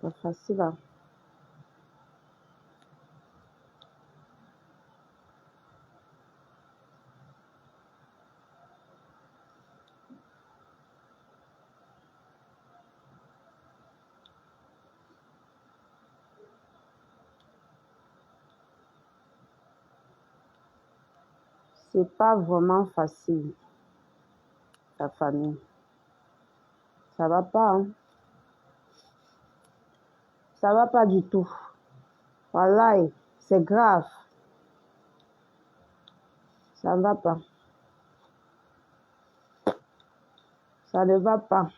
C'est facile, hein. C'est pas vraiment facile, la famille. Ça va pas, hein. Ça va pas du tout. Voilà, c'est grave. Ça ne va pas. Ça ne va pas.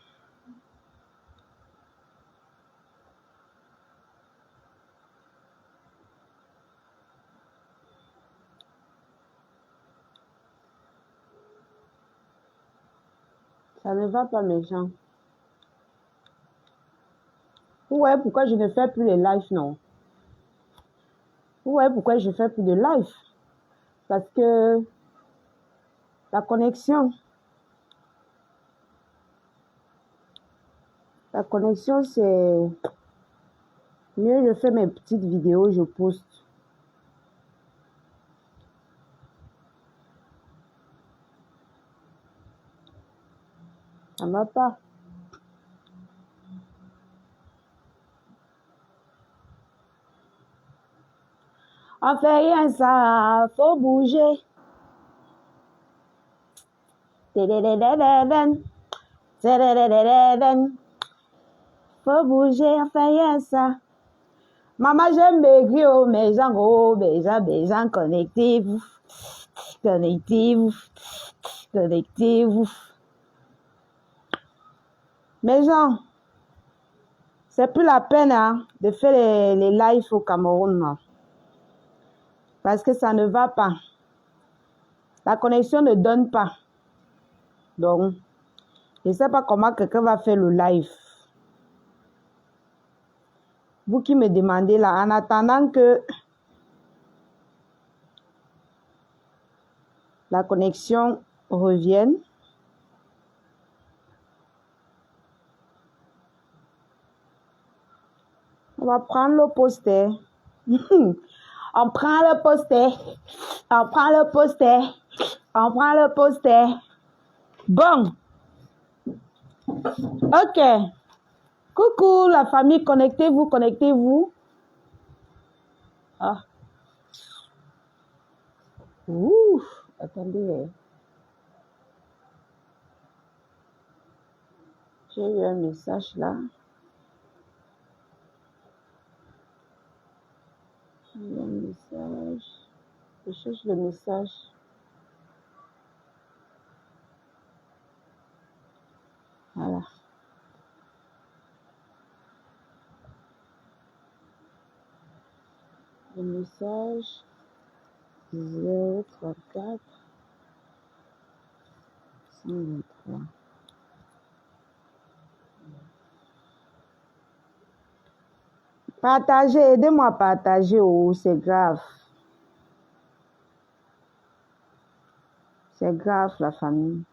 Ça ne va pas, mes gens. Ouais, pourquoi je ne fais plus les lives, non? Ouais, pourquoi je ne fais plus de live? Parce que la connexion, c'est mieux. Je fais mes petites vidéos, je poste. Ça ne va pas. On fait rien, ça, faut bouger. Faut bouger, on fait rien, ça. Maman, j'aime maigrir, oh, mes gens, connectez-vous. Connectez-vous. Connectez-vous. Mes gens, c'est plus la peine, hein, de faire les lives au Cameroun, non. Parce que ça ne va pas. La connexion ne donne pas. Donc, je ne sais pas comment quelqu'un va faire le live. Vous qui me demandez là, en attendant que la connexion revienne, on va prendre le poster. On prend le poster. On prend le poster. On prend le poster. Bon. Ok. Coucou la famille, connectez-vous, connectez-vous. Ah. Ouh. Attendez. J'ai eu un message là. J'ai eu un message. Je cherche le message. Voilà. Le message 034 123. Partagez, aidez-moi à partager, oh, c'est grave. C'est grave, la famille.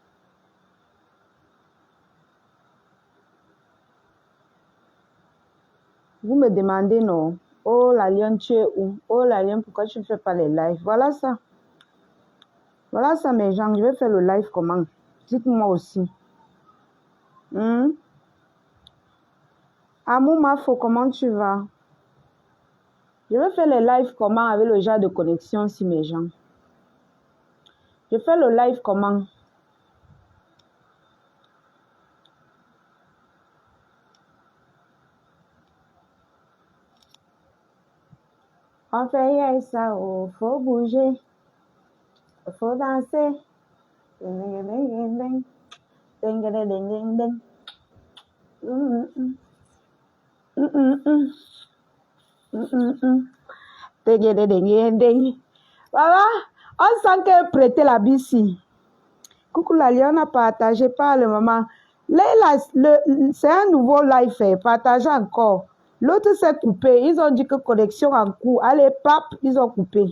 Vous me demandez, non? Oh, la lionne, tu es où? Oh, la lionne, pourquoi tu ne fais pas les lives? Voilà ça. Voilà ça, mes gens. Je vais faire le live comment? Dites-moi aussi. Amour Mafo, comment tu vas? Je vais faire les lives comment avec le genre de connexion, si mes gens. Je fais le live comment? On fait rien, ça, oh, faut bouger. Faut danser. Voilà, on sent qu'elle prêtait la bici. Coucou la lionne a partagé par le moment. C'est un nouveau live, partagez encore. L'autre s'est coupé. Ils ont dit que connexion en cours. Allez, pap, ils ont coupé.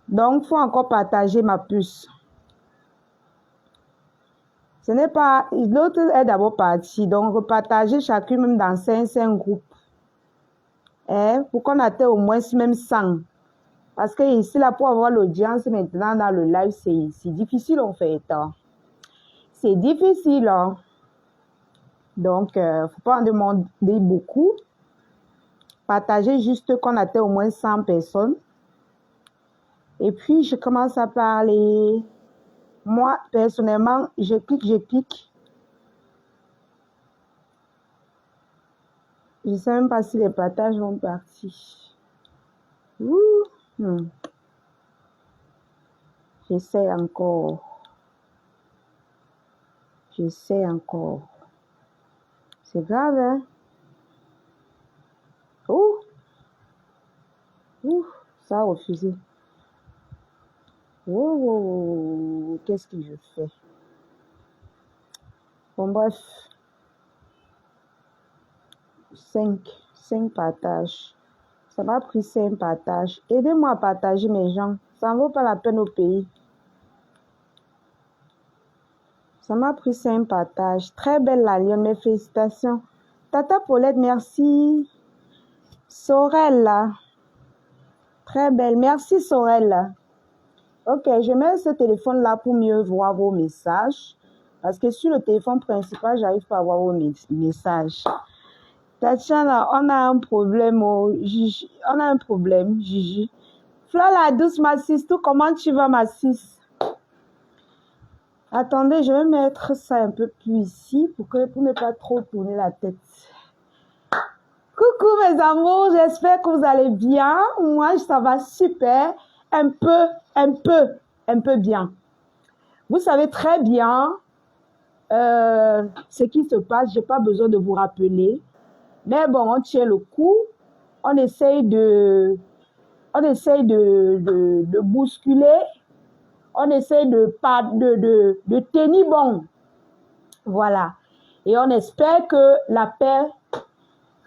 Donc, il faut encore partager ma puce. Ce n'est pas... L'autre est d'abord parti. Donc, repartager chacun même dans 5 groupes. Pour qu'on atteigne au moins même 100. Parce que ici, là, pour avoir l'audience maintenant dans le live, c'est difficile en fait. C'est difficile. Hein? Donc, il ne faut pas en demander beaucoup. Partagez juste qu'on atteigne au moins 100 personnes. Et puis, je commence à parler. Moi, personnellement, je clique. Je ne sais même pas si les partages vont partir. J'essaie encore. C'est grave, hein? Ça a refusé. Qu'est-ce que je fais? Bon, bref. 5 partages. Ça m'a pris 5 partages. Aidez-moi à partager mes gens. Ça ne vaut pas la peine au pays. Ça m'a pris 5 partages. Très belle la lionne, mes félicitations. Tata Paulette, merci. Sorel, là. Très belle. Merci, Sorel, là. Ok, je mets ce téléphone-là pour mieux voir vos messages. Parce que sur le téléphone principal, j'arrive pas à voir vos messages. Tatiana, on a un problème, Gigi. On a un problème, Gigi. Fleur la douce, ma tout comment tu vas, ma sis? Attendez, je vais mettre ça un peu plus ici pour ne pas trop tourner la tête. Coucou mes amours, j'espère que vous allez bien. Moi, ça va super. Un peu bien. Vous savez très bien ce qui se passe. Je n'ai pas besoin de vous rappeler. Mais bon, on tient le coup. On essaye de bousculer. On essaye de tenir bon. Voilà. Et on espère que la paix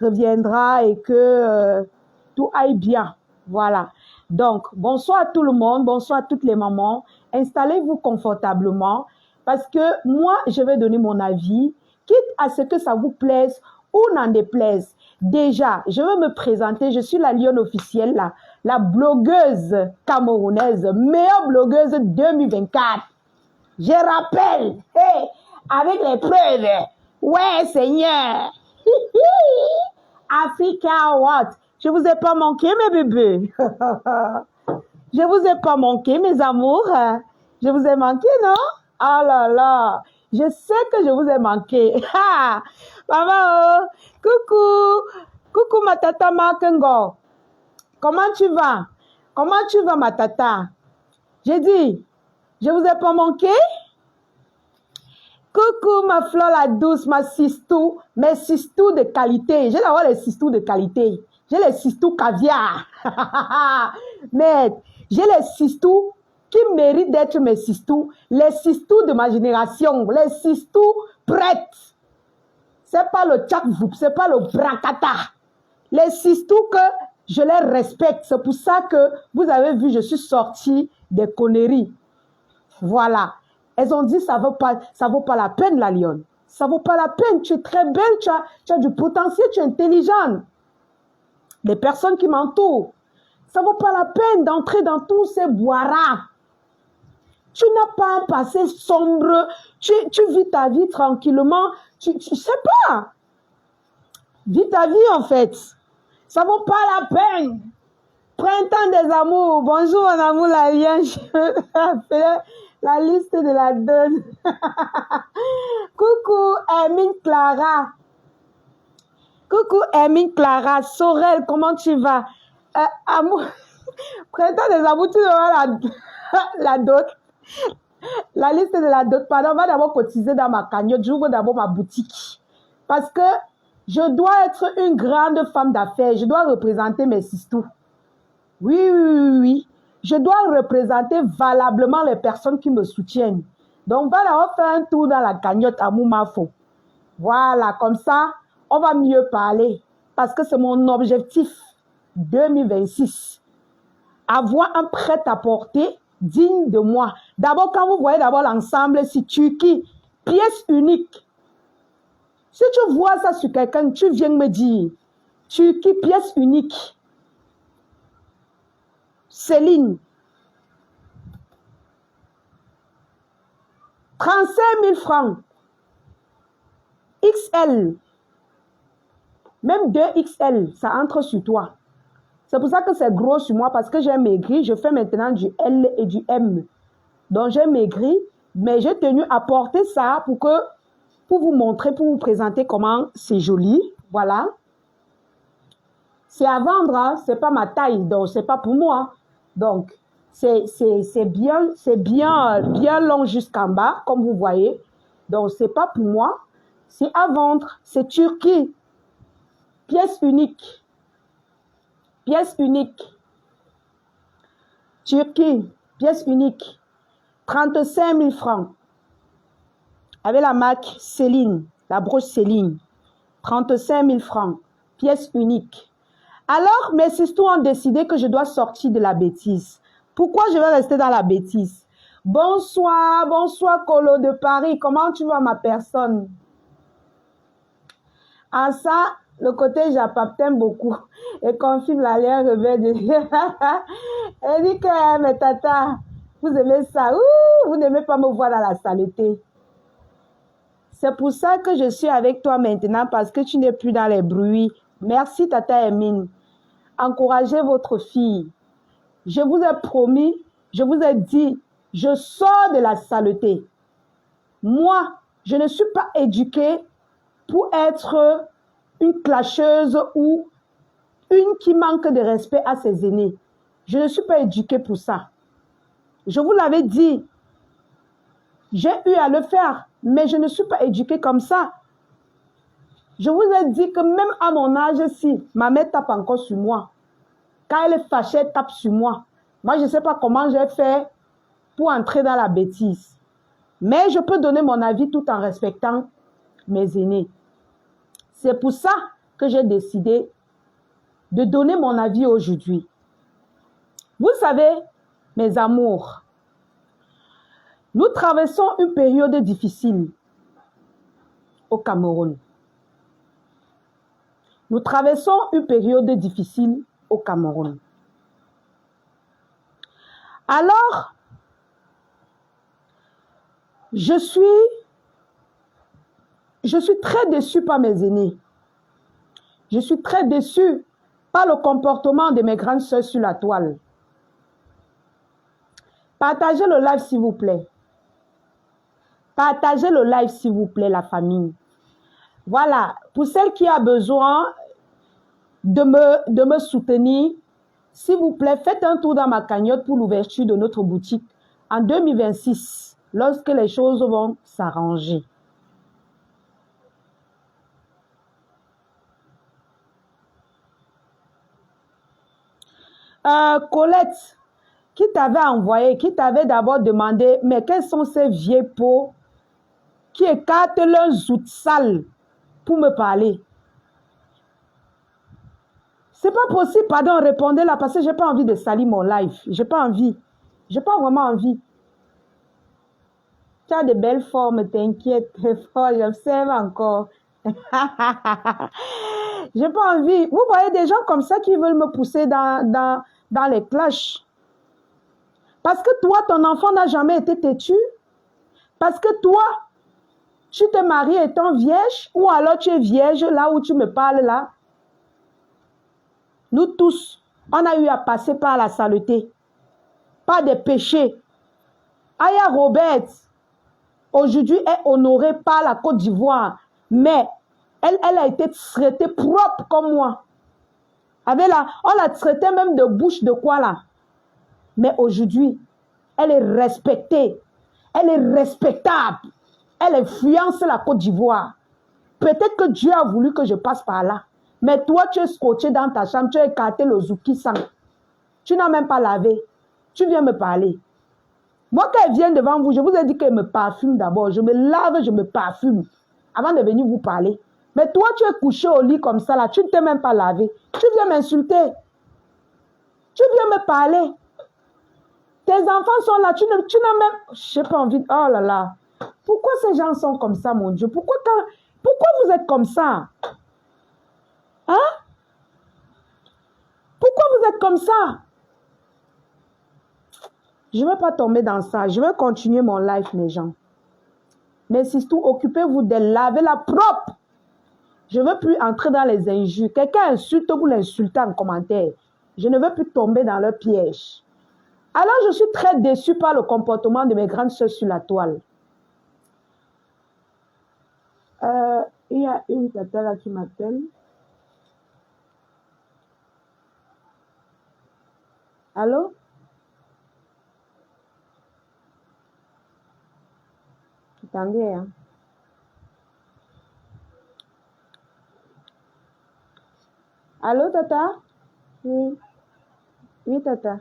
reviendra et que tout aille bien. Voilà. Donc, bonsoir à tout le monde, bonsoir à toutes les mamans. Installez-vous confortablement parce que moi, je vais donner mon avis, quitte à ce que ça vous plaise ou n'en déplaise. Déjà, je vais me présenter, je suis la lionne officielle, la blogueuse camerounaise, meilleure blogueuse 2024. Je rappelle, avec les preuves. Ouais, Seigneur. Africa what? Je vous ai pas manqué, mes bébés. Je vous ai pas manqué, mes amours. Je vous ai manqué, non? Ah là là. Je sais que je vous ai manqué. Maman, coucou ma tata Makengo. Comment tu vas? Comment tu vas, ma tata? J'ai dit, je vous ai pas manqué? Coucou ma fleur la douce, ma sistou, mes sistous de qualité. J'ai d'avoir les sistous de qualité. J'ai les sistous caviar. Mais j'ai les sistous qui méritent d'être mes sistous. Les sistous de ma génération. Les sistous prêtes. C'est pas le tchak-voup, c'est pas le bracata. Les sistous que je les respecte. C'est pour ça que vous avez vu, je suis sortie des conneries. Voilà. Elles ont dit, ça vaut pas la peine, la lionne. Ça vaut pas la peine. Tu es très belle, tu as du potentiel, tu es intelligente. Les personnes qui m'entourent, ça vaut pas la peine d'entrer dans tous ces boiras. Tu n'as pas un passé sombre. Tu vis ta vie tranquillement. Tu sais pas. Vis ta vie, en fait. Ça vaut pas la peine. Printemps des amours. Bonjour, mon amour, la lionne. Je vais la liste de la donne. Coucou, Hermine Clara. Coucou, Hermine Clara. Sorel, comment tu vas? Amour. Printemps des amours, tu auras la dot. La liste de la dot. Pardon, on va d'abord cotiser dans ma cagnotte. J'ouvre d'abord ma boutique. Parce que je dois être une grande femme d'affaires. Je dois représenter mes sistous. Oui. Je dois représenter valablement les personnes qui me soutiennent. Donc, va d'abord faire un tour dans la cagnotte à Moumafo. Voilà, comme ça, on va mieux parler. Parce que c'est mon objectif 2026. Avoir un prêt-à-porter digne de moi. D'abord, quand vous voyez d'abord l'ensemble, c'est Turquie, pièce unique. Si tu vois ça sur quelqu'un, tu viens me dire, Turquie, pièce unique. Céline. 35 000 francs. XL. Même 2XL, ça entre sur toi. C'est pour ça que c'est gros sur moi, parce que j'ai maigri. Je fais maintenant du L et du M. Donc j'ai maigri, mais j'ai tenu à porter ça pour vous montrer, pour vous présenter comment c'est joli. Voilà. C'est à vendre, hein? C'est pas ma taille, donc c'est pas pour moi. Donc, c'est bien long jusqu'en bas, comme vous voyez. Donc, c'est pas pour moi. C'est à vendre. C'est Turquie. Pièce unique. Pièce unique. Turquie. Pièce unique. 35 000 francs. Avec la marque Céline. La broche Céline. 35 000 francs. Pièce unique. Alors, mes sisters ont décidé que je dois sortir de la bêtise. Pourquoi je vais rester dans la bêtise? Bonsoir, bonsoir Colo de Paris. Comment tu vas ma personne? En ça, le côté Japap t'aime beaucoup. Et confirme l'alliance rebelle de... Elle dit que, mais tata, vous aimez ça. Ouh, vous n'aimez pas me voir dans la saleté. C'est pour ça que je suis avec toi maintenant, parce que tu n'es plus dans les bruits. Merci, tata Emine. Encouragez votre fille. Je vous ai promis, je vous ai dit, je sors de la saleté. Moi, je ne suis pas éduquée pour être une clasheuse ou une qui manque de respect à ses aînés. Je ne suis pas éduquée pour ça. Je vous l'avais dit. J'ai eu à le faire, mais je ne suis pas éduquée comme ça. Je vous ai dit que même à mon âge-ci, ma mère tape encore sur moi. Quand elle est fâchée, elle tape sur moi. Moi, je ne sais pas comment j'ai fait pour entrer dans la bêtise. Mais je peux donner mon avis tout en respectant mes aînés. C'est pour ça que j'ai décidé de donner mon avis aujourd'hui. Vous savez, mes amours, nous traversons une période difficile au Cameroun. Nous traversons une période difficile au Cameroun. Alors, je suis très déçue par mes aînés. Je suis très déçue par le comportement de mes grandes sœurs sur la toile. Partagez le live s'il vous plaît. Partagez le live s'il vous plaît, la famille. Voilà, pour celle qui a besoin de me soutenir, s'il vous plaît, faites un tour dans ma cagnotte pour l'ouverture de notre boutique en 2026, lorsque les choses vont s'arranger. Colette, qui t'avait envoyé, qui t'avait d'abord demandé, mais quels sont ces vieilles peaux qui écartent leurs outils sales pour me parler? C'est pas possible, pardon, répondez là, parce que j'ai pas envie de salir mon live. J'ai pas envie. J'ai pas vraiment envie. Tu as de belles formes, t'inquiète. J'observe encore. J'ai pas envie. Vous voyez des gens comme ça qui veulent me pousser dans les clashs. Parce que toi, ton enfant n'a jamais été têtu. Parce que toi, tu te maries étant vierge, ou alors tu es vierge là où tu me parles là. Nous tous, on a eu à passer par la saleté, par des péchés. Aya Robert, aujourd'hui, est honorée par la Côte d'Ivoire, mais elle a été traitée propre comme moi. On l'a traitée même de bouche de quoi là? Mais aujourd'hui, elle est respectée. Elle est respectable. Elle influence la Côte d'Ivoire. Peut-être que Dieu a voulu que je passe par là. Mais toi, tu es scotché dans ta chambre, tu as écarté le zouki sang. Tu n'as même pas lavé. Tu viens me parler. Moi, quand elle vient devant vous, je vous ai dit qu'elle me parfume d'abord. Je me lave, je me parfume avant de venir vous parler. Mais toi, tu es couché au lit comme ça, là, tu ne t'es même pas lavé. Tu viens m'insulter. Tu viens me parler. Tes enfants sont là, tu n'as même... Je n'ai pas envie... Oh là là. Pourquoi ces gens sont comme ça, mon Dieu? Pourquoi vous êtes comme ça? Hein? Pourquoi vous êtes comme ça? Je ne vais pas tomber dans ça. Je vais continuer mon live, mes gens. Mais surtout, occupez-vous de laver la propre. Je ne veux plus entrer dans les injures. Quelqu'un insulte, vous l'insultez en commentaire. Je ne veux plus tomber dans leur piège. Alors, je suis très déçue par le comportement de mes grandes sœurs sur la toile. Il y a une tata là qui m'appelle. Allô? Attendez, hein. Allô, tata? Oui. Oui, tata.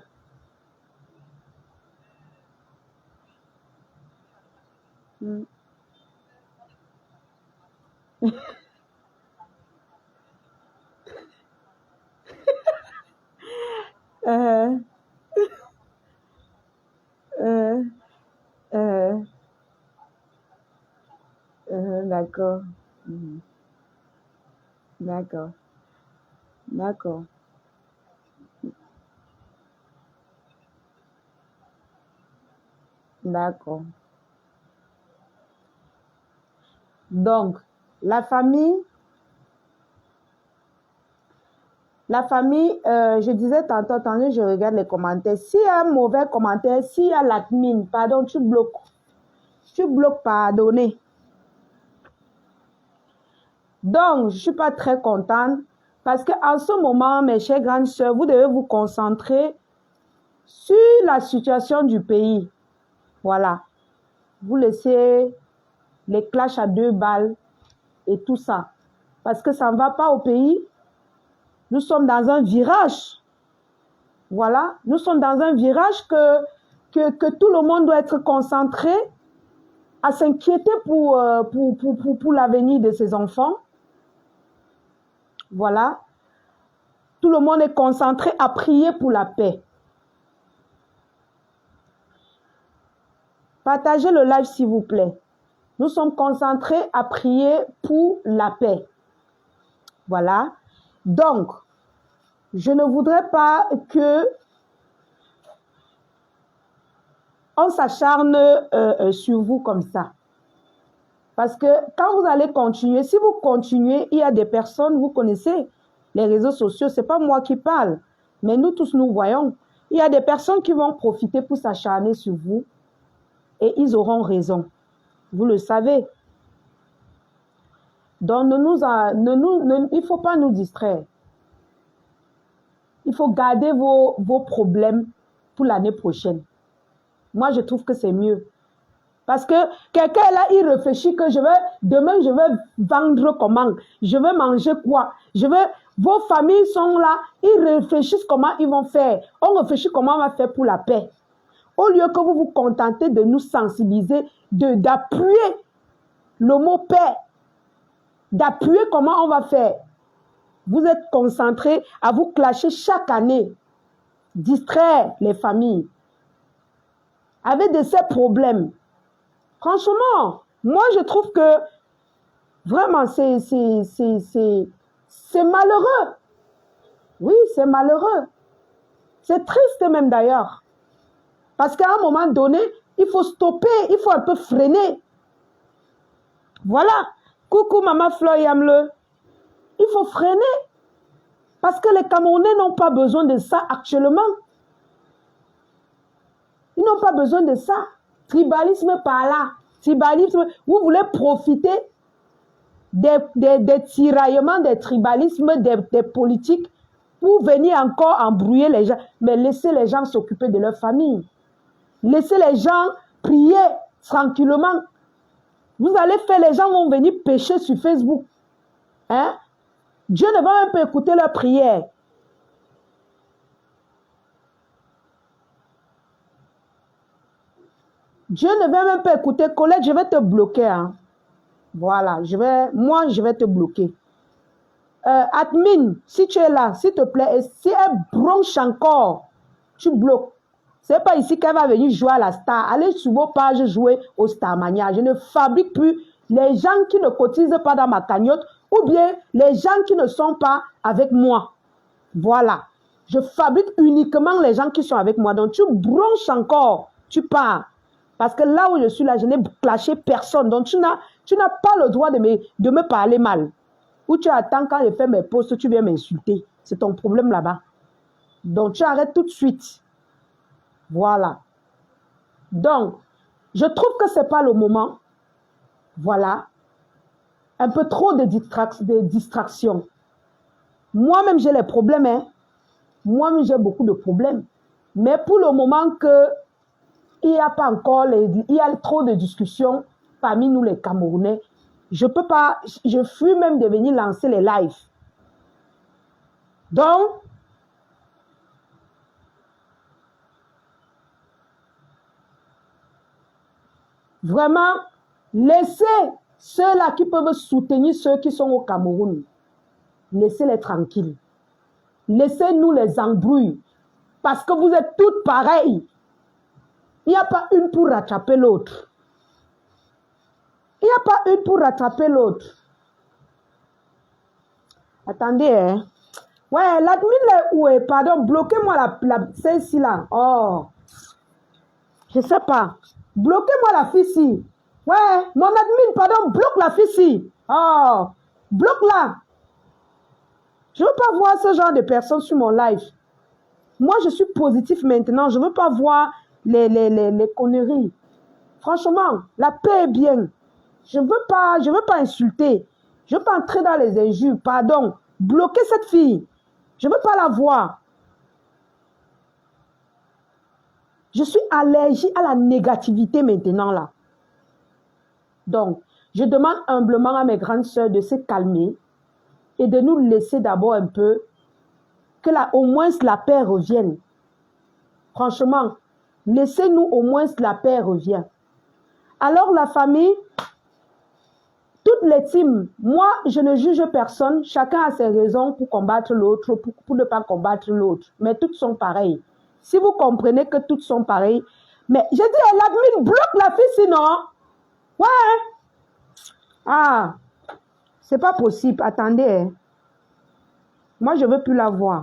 Mm. Euh, euh, euh, d'accord. Mhm. D'accord. D'accord. D'accord. Donc, la famille, je disais tantôt, attendez, je regarde les commentaires. S'il y a un mauvais commentaire, s'il y a l'admin, pardon, tu bloques. Tu bloques, pardonnez. Donc, je ne suis pas très contente parce qu'en ce moment, mes chères grandes sœurs, vous devez vous concentrer sur la situation du pays. Voilà. Vous laissez les clashs à 2 balles et tout ça. Parce que ça ne va pas au pays. Nous sommes dans un virage. Voilà. Nous sommes dans un virage que tout le monde doit être concentré à s'inquiéter pour l'avenir de ses enfants. Voilà. Tout le monde est concentré à prier pour la paix. Partagez le live, s'il vous plaît. Nous sommes concentrés à prier pour la paix. Voilà. Donc, je ne voudrais pas que on s'acharne sur vous comme ça. Parce que quand vous allez continuer, si vous continuez, il y a des personnes, vous connaissez les réseaux sociaux, ce n'est pas moi qui parle, mais nous tous, nous voyons. Il y a des personnes qui vont profiter pour s'acharner sur vous et ils auront raison. Vous le savez. Donc, il ne faut pas nous distraire. Il faut garder vos problèmes pour l'année prochaine. Moi, je trouve que c'est mieux. Parce que quelqu'un là, il réfléchit que demain, je vais vendre comment, je vais manger quoi, vos familles sont là, ils réfléchissent comment ils vont faire. On réfléchit comment on va faire pour la paix. Au lieu que vous vous contentez de nous sensibiliser, d'appuyer le mot paix, d'appuyer comment on va faire. Vous êtes concentrés à vous clasher chaque année, distraire les familles avec de ces problèmes. Franchement, moi je trouve que vraiment c'est malheureux. Oui, c'est malheureux. C'est triste même d'ailleurs. Parce qu'à un moment donné, il faut stopper, il faut un peu freiner. Voilà. Coucou Maman Fleur Yamle. Il faut freiner. Parce que les Camerounais n'ont pas besoin de ça actuellement. Ils n'ont pas besoin de ça. Tribalisme par là. Tribalisme, vous voulez profiter des tiraillements, des tribalismes, des politiques pour venir encore embrouiller les gens. Mais laissez les gens s'occuper de leur famille. Laissez les gens prier tranquillement. Vous allez faire, les gens vont venir pécher sur Facebook. Hein? Dieu ne va même pas écouter leurs prières. Dieu ne va même pas écouter. Colette, je vais te bloquer. Hein? Voilà, moi, je vais te bloquer. Admin, si tu es là, s'il te plaît, et si elle bronche encore, tu bloques. C'est pas ici qu'elle va venir jouer à la star. Allez sur vos pages jouer au Starmania. Je ne fabrique plus les gens qui ne cotisent pas dans ma cagnotte ou bien les gens qui ne sont pas avec moi. Voilà. Je fabrique uniquement les gens qui sont avec moi. Donc, tu bronches encore. Tu pars. Parce que là où je suis là, je n'ai clashé personne. Donc, tu n'as pas le droit de me parler mal. Ou tu attends quand je fais mes posts, tu viens m'insulter. C'est ton problème là-bas. Donc, tu arrêtes tout de suite. Voilà. Donc, je trouve que ce n'est pas le moment. Voilà. Un peu trop de distractions. Moi-même, j'ai les problèmes. Hein. Moi-même, j'ai beaucoup de problèmes. Mais pour le moment que il n'y a pas encore, il y a trop de discussions parmi nous les Camerounais, je peux pas, je fuis même de venir lancer les lives. Donc, vraiment, laissez ceux-là qui peuvent soutenir ceux qui sont au Cameroun. Laissez-les tranquilles. Laissez-nous les embrouilles. Parce que vous êtes toutes pareilles. Il n'y a pas une pour rattraper l'autre. Il n'y a pas une pour rattraper l'autre. Attendez, hein. Ouais, l'admin est où est? Pardon, bloquez-moi celle-ci là. Oh. Je ne sais pas. Bloquez-moi la fille-ci. Ouais, mon admin, pardon, bloque la fille-ci. Oh. Bloque-la. Je ne veux pas voir ce genre de personnes sur mon live. Moi, je suis positif maintenant. Je ne veux pas voir les conneries. Franchement, la paix est bien. Je ne veux pas insulter. Je ne veux pas entrer dans les injures. Pardon. Bloquez cette fille. Je ne veux pas la voir. Je suis allergique à la négativité maintenant là. Donc, je demande humblement à mes grandes sœurs de se calmer et de nous laisser d'abord un peu, que au moins la paix revienne. Franchement, laissez-nous au moins la paix revienne. Alors la famille, toutes les teams, moi je ne juge personne, chacun a ses raisons pour combattre l'autre, pour ne pas combattre l'autre, mais toutes sont pareilles. Si vous comprenez que toutes sont pareilles, mais je dis, l'admin bloque la fille sinon. Ouais. Ah, c'est pas possible, attendez. Hein. Moi je veux plus la voir.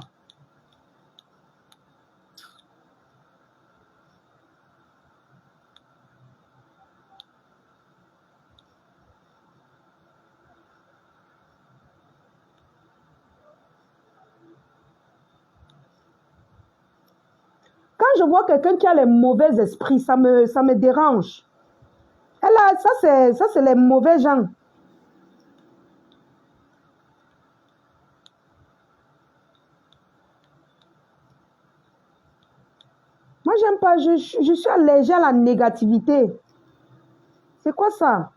Quand je vois quelqu'un qui a les mauvais esprits, ça me dérange. Et là, ça c'est les mauvais gens. Moi, j'aime pas, je suis allergique à la négativité. C'est quoi ça?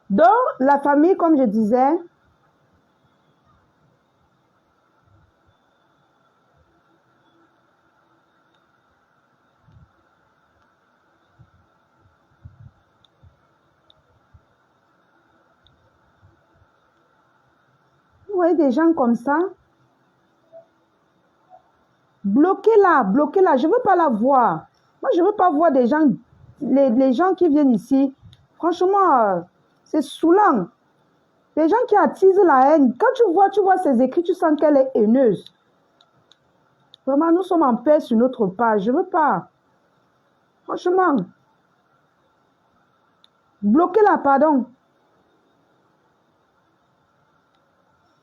Donc, la famille, comme je disais, vous voyez des gens comme ça, bloquez-la, bloquez-la, je ne veux pas la voir. Moi, je ne veux pas voir des gens, les gens qui viennent ici, franchement, c'est saoulant. Les gens qui attisent la haine, quand tu vois ses écrits, tu sens qu'elle est haineuse. Vraiment, nous sommes en paix sur notre page, je ne veux pas. Franchement, bloquez-la, pardon.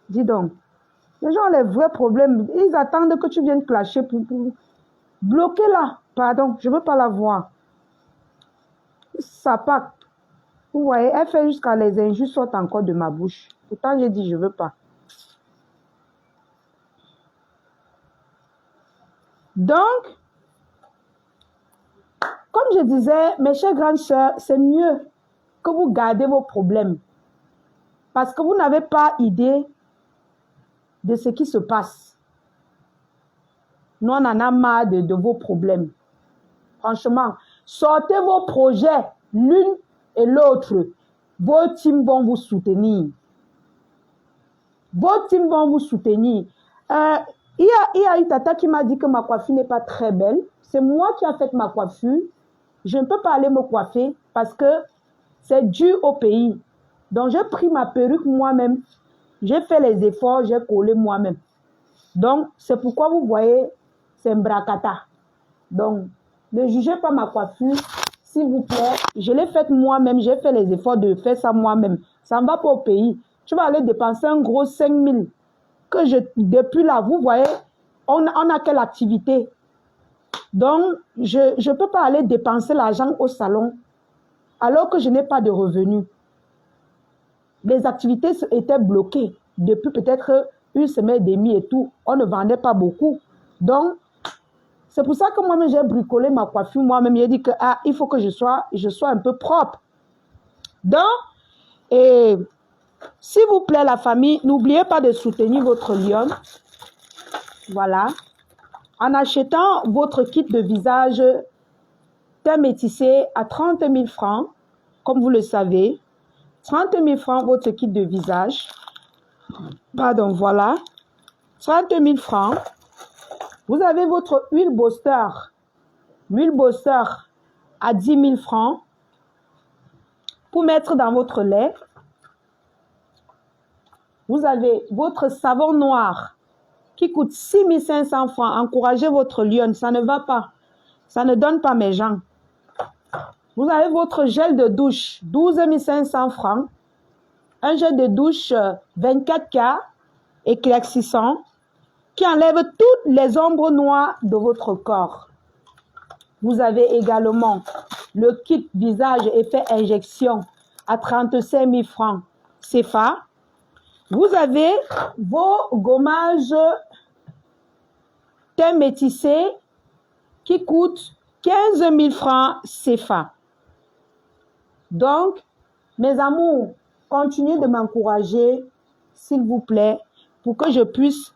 Dis donc. Les gens ont les vrais problèmes. Ils attendent que tu viennes clasher pour... Bloquez-la. Pardon, je ne veux pas la voir. Ça part. Vous voyez, elle fait jusqu'à les injures sortent encore de ma bouche. Pourtant, j'ai dit je ne veux pas. Donc, comme je disais, mes chères grandes sœurs, c'est mieux que vous gardez vos problèmes. Parce que vous n'avez pas idée de ce qui se passe. Nous, on en a marre de vos problèmes. Franchement, sortez vos projets l'une et l'autre. Vos teams vont vous soutenir. Vos teams vont vous soutenir. Il y a une tata qui m'a dit que ma coiffure n'est pas très belle. C'est moi qui ai fait ma coiffure. Je ne peux pas aller me coiffer parce que c'est dû au pays. Donc, j'ai pris ma perruque moi-même. J'ai fait les efforts, j'ai collé moi-même. Donc, c'est pourquoi vous voyez, c'est un bracata. Donc, ne jugez pas ma coiffure, s'il vous plaît. Je l'ai faite moi-même, j'ai fait les efforts de faire ça moi-même. Ça ne va pas au pays. Tu vas aller dépenser un gros 5 000. Depuis là, vous voyez, on a quelle activité? Donc, je ne peux pas aller dépenser l'argent au salon alors que je n'ai pas de revenus. Les activités étaient bloquées depuis peut-être une semaine et demie et tout. On ne vendait pas beaucoup. Donc, c'est pour ça que moi-même, j'ai bricolé ma coiffure. Moi-même, j'ai dit que il faut que je sois un peu propre. Donc, s'il vous plaît, la famille, n'oubliez pas de soutenir votre lionne. Voilà. En achetant votre kit de visage teint métissé à 30 000 francs, comme vous le savez. 30 000 francs, votre kit de visage. Pardon, voilà. 30 000 francs. Vous avez votre huile Boster. L'huile Boster à 10 000 francs pour mettre dans votre lait. Vous avez votre savon noir qui coûte 6 500 francs. Encouragez votre lionne, ça ne va pas. Ça ne donne pas mes gens. Vous avez votre gel de douche, 12 500 francs. Un gel de douche 24K éclaircissant qui enlève toutes les ombres noires de votre corps. Vous avez également le kit visage effet injection à 35 000 francs CFA. Vous avez vos gommages teint métissé qui coûtent 15 000 francs CFA. Donc, mes amours, continuez de m'encourager, s'il vous plaît, pour que je puisse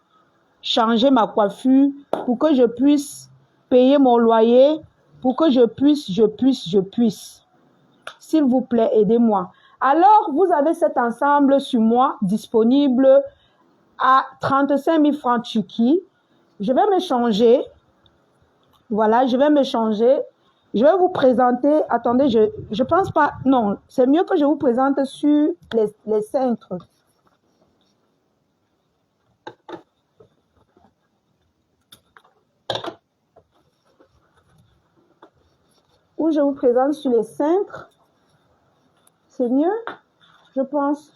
changer ma coiffure, pour que je puisse payer mon loyer, pour que je puisse. S'il vous plaît, aidez-moi. Alors, vous avez cet ensemble sur moi disponible à 35 000 francs Turquie. Je vais me changer. Voilà, je vais me changer. Je vais vous présenter. Attendez, je pense pas. Non, c'est mieux que je vous présente sur les cintres. Ou je vous présente sur les cintres. C'est mieux, je pense.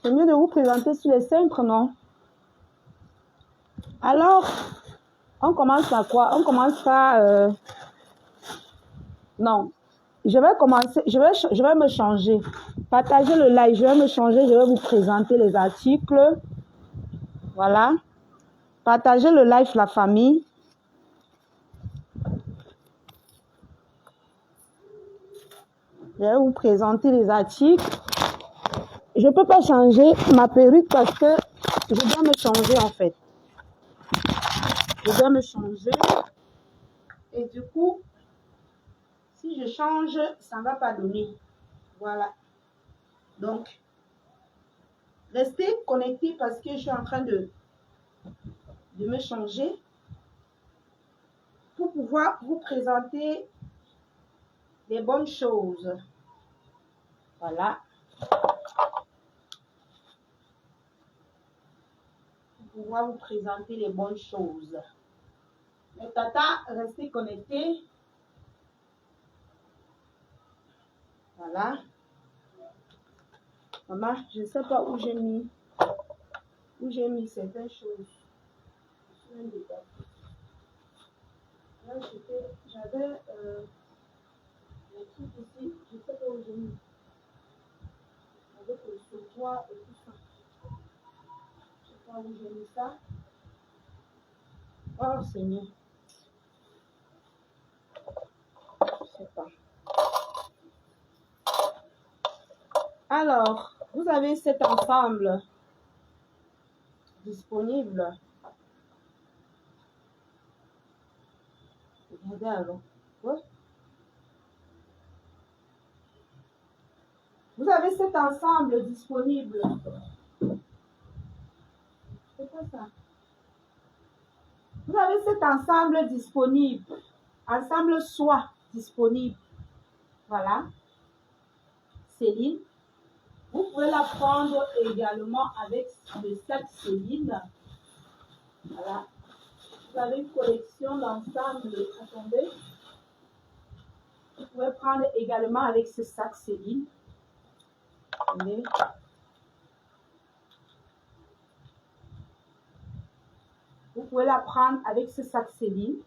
C'est mieux de vous présenter sur les cintres, non? Alors, on commence par quoi? On commence par... Non. Je vais commencer, je vais me changer. Partagez le live, je vais me changer, je vais vous présenter les articles. Voilà. Partagez le live, la famille. Je vais vous présenter les articles. Je ne peux pas changer ma perruque parce que je dois me changer en fait. Je dois me changer. Et du coup, si je change, ça ne va pas donner. Voilà. Donc, restez connectés parce que je suis en train de me changer pour pouvoir vous présenter les bonnes choses. Voilà. Pour pouvoir vous présenter les bonnes choses. Les tatas, restez connectés. Voilà. Maman, je ne sais pas où j'ai mis certaines choses. Là, j'avais les trucs ici, je ne sais pas où j'ai mis. Avec le sautoir et tout ça. Je ne sais pas où j'ai mis ça. Oh Seigneur. Je sais pas. Alors, vous avez cet ensemble disponible. Regardez alors. Ouais. Vous avez cet ensemble disponible. C'est quoi ça? Vous avez cet ensemble disponible. Ensemble soie disponible. Voilà. Céline. Vous pouvez la prendre également avec le sac Céline. Voilà. Vous avez une collection d'ensemble. Attendez. Vous pouvez prendre également avec ce sac Céline. Attendez. Vous pouvez la prendre avec ce sac Céline.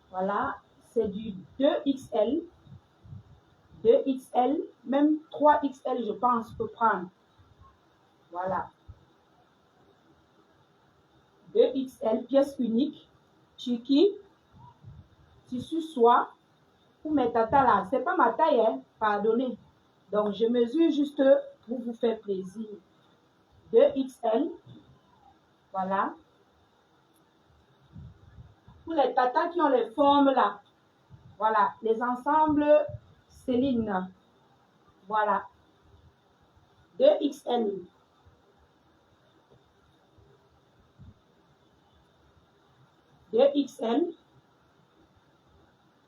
Voilà. C'est du 2XL. 2XL, même 3XL, je pense, peut prendre. Voilà. 2XL, pièce unique. Chiki. Tissu soie. Pour mes tatas là. C'est pas ma taille, hein. Pardonnez. Donc, je mesure juste pour vous faire plaisir. 2XL. Voilà. Pour les tatas qui ont les formes là. Voilà. Les ensembles Céline. Voilà. 2XL. XL.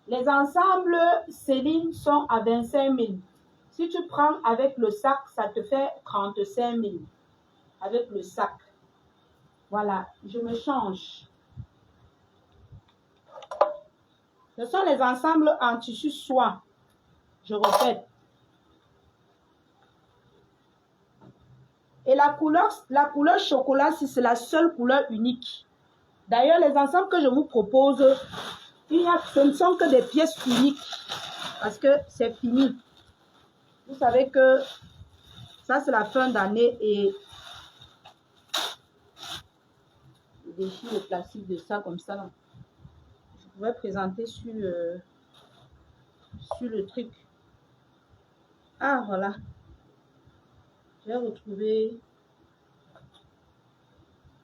Les ensembles Céline sont à 25 000. Si tu prends avec le sac, ça te fait 35 000. Avec le sac. Voilà, je me change. Ce sont les ensembles en tissu soie. Je répète. Et la couleur chocolat, c'est la seule couleur unique. D'ailleurs, les ensembles que je vous propose, ce ne sont que des pièces uniques. Parce que c'est fini. Vous savez que ça, c'est la fin d'année et je déchire le plastique de ça comme ça. Là. Je pourrais présenter sur le truc. Ah, voilà. J'ai retrouvé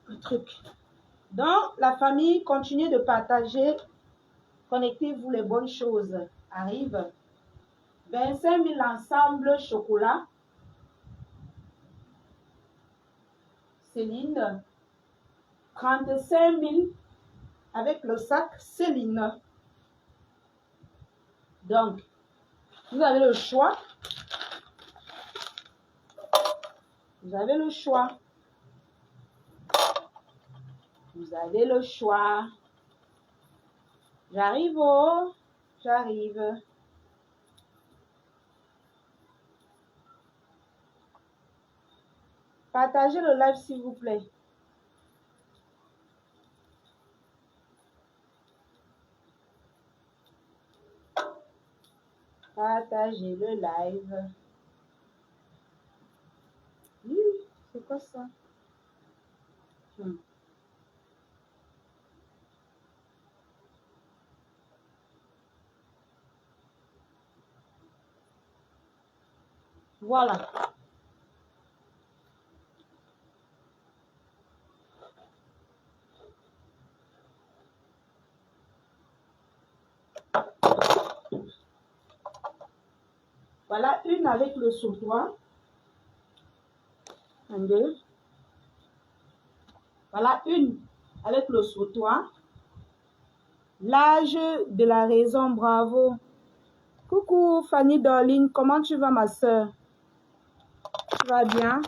le truc. Donc, la famille, continuez de partager. Connectez-vous, les bonnes choses arrivent. 25 000 ensembles chocolat. Céline. 35 000 avec le sac Céline. Donc, vous avez le choix. Vous avez le choix. Vous avez le choix. J'arrive, oh. J'arrive. Partagez le live, s'il vous plaît. Partagez le live. C'est quoi ça? Voilà. Voilà une avec le sautoir. Attendez. Voilà une avec le sautoir. L'âge de la raison, bravo. Coucou Fanny Dorline, comment tu vas ma soeur? Tu vas bien?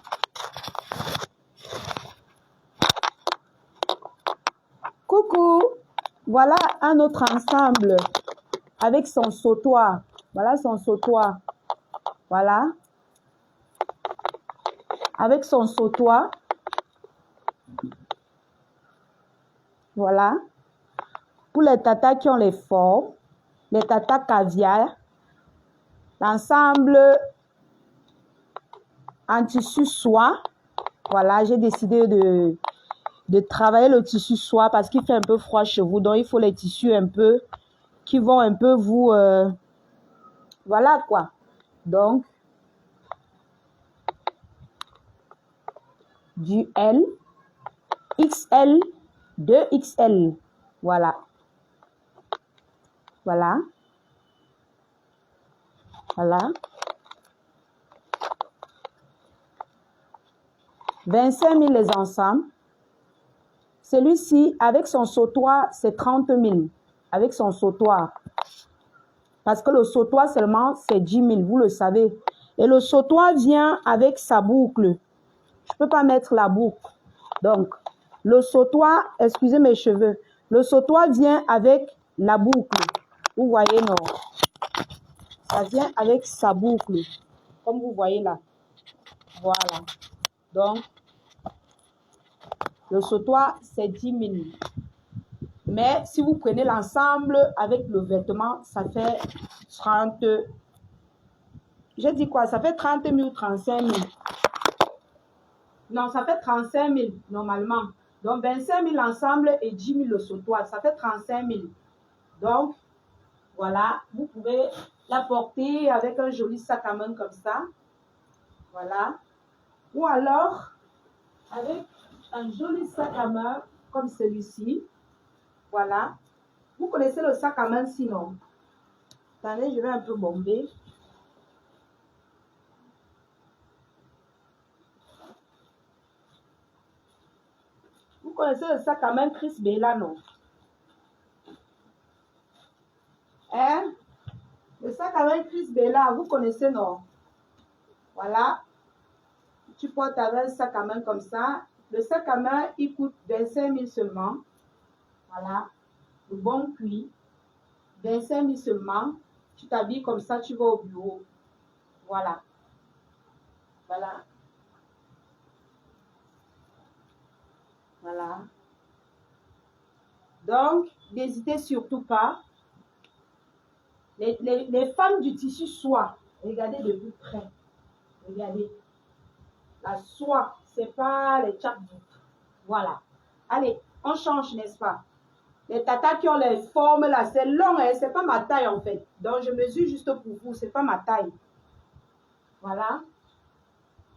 Coucou, voilà un autre ensemble avec son sautoir. Voilà son sautoir. Voilà. Avec son sautoir. Voilà. Pour les tatas qui ont les formes, les tatas caviar, l'ensemble en tissu soie. Voilà, j'ai décidé de travailler le tissu soie parce qu'il fait un peu froid chez vous. Donc, il faut les tissus un peu qui vont un peu vous Voilà quoi. Donc, du L, XL, 2XL. Voilà. Voilà. Voilà. 25 000 les ensembles. Celui-ci, avec son sautoir, c'est 30 000. Avec son sautoir. Parce que le sautoir seulement, c'est 10 000, vous le savez. Et le sautoir vient avec sa boucle. Je ne peux pas mettre la boucle. Donc, le sautoir, excusez mes cheveux, le sautoir vient avec la boucle. Vous voyez, non? Ça vient avec sa boucle. Comme vous voyez là. Voilà. Donc, le sautoir, c'est 10 000. Mais si vous prenez l'ensemble avec le vêtement, ça fait 30. J'ai dit quoi? Ça fait 30 000 ou 35 000. Non, ça fait 35 000 normalement. Donc, 25 000 ensemble et 10 000 le sautoir. Ça fait 35 000. Donc, voilà. Vous pouvez la porter avec un joli sac à main comme ça. Voilà. Ou alors, avec un joli sac à main comme celui-ci. Voilà. Vous connaissez le sac à main sinon? Attendez, je vais un peu bomber. Vous connaissez le sac à main Chris Bella, non? Hein? Le sac à main Chris Bella, vous connaissez, non? Voilà. Tu portes avec un sac à main comme ça. Le sac à main, il coûte 25 000 seulement. Voilà. Le bon cuir. 25 000 seulement. Tu t'habilles comme ça, tu vas au bureau. Voilà. Voilà. Voilà. Donc, n'hésitez surtout pas. Les femmes du tissu soie, regardez de plus près. Regardez. La soie, c'est pas les chapbooks. Voilà. Allez, on change, n'est-ce pas? Les tatas qui ont les formes là, c'est long, hein? C'est pas ma taille en fait. Donc, je mesure juste pour vous, c'est pas ma taille. Voilà.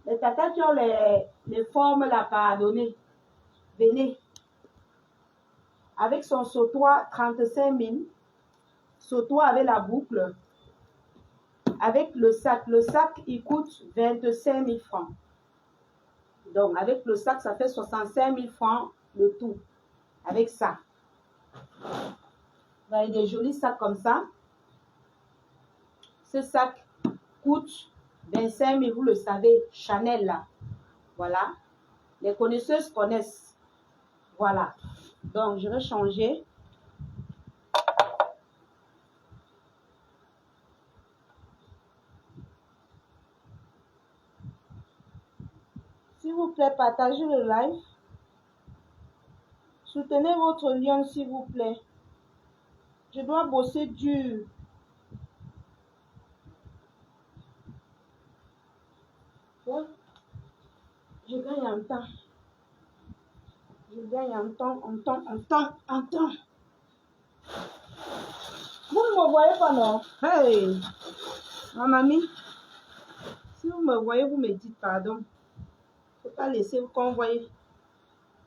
Les tatas qui ont les formes là, pardonnez. Venez. Avec son sautoir, 35 000. Sautoir avec la boucle. Avec le sac. Le sac, il coûte 25 000 francs. Donc, avec le sac, ça fait 65 000 francs le tout. Avec ça. Vous avez des jolis sacs comme ça. Ce sac coûte 25 000, vous le savez, Chanel là. Voilà. Les connaisseuses connaissent. Voilà. Donc, je vais changer. S'il vous plaît, partagez le live. Soutenez votre lion, s'il vous plaît. Je dois bosser dur. Ouais. Je gagne en temps. Je gagne en temps. Vous ne me voyez pas, non? Hey! Ma mamie, si vous me voyez, vous me dites pardon. Il ne faut pas laisser vous convoyer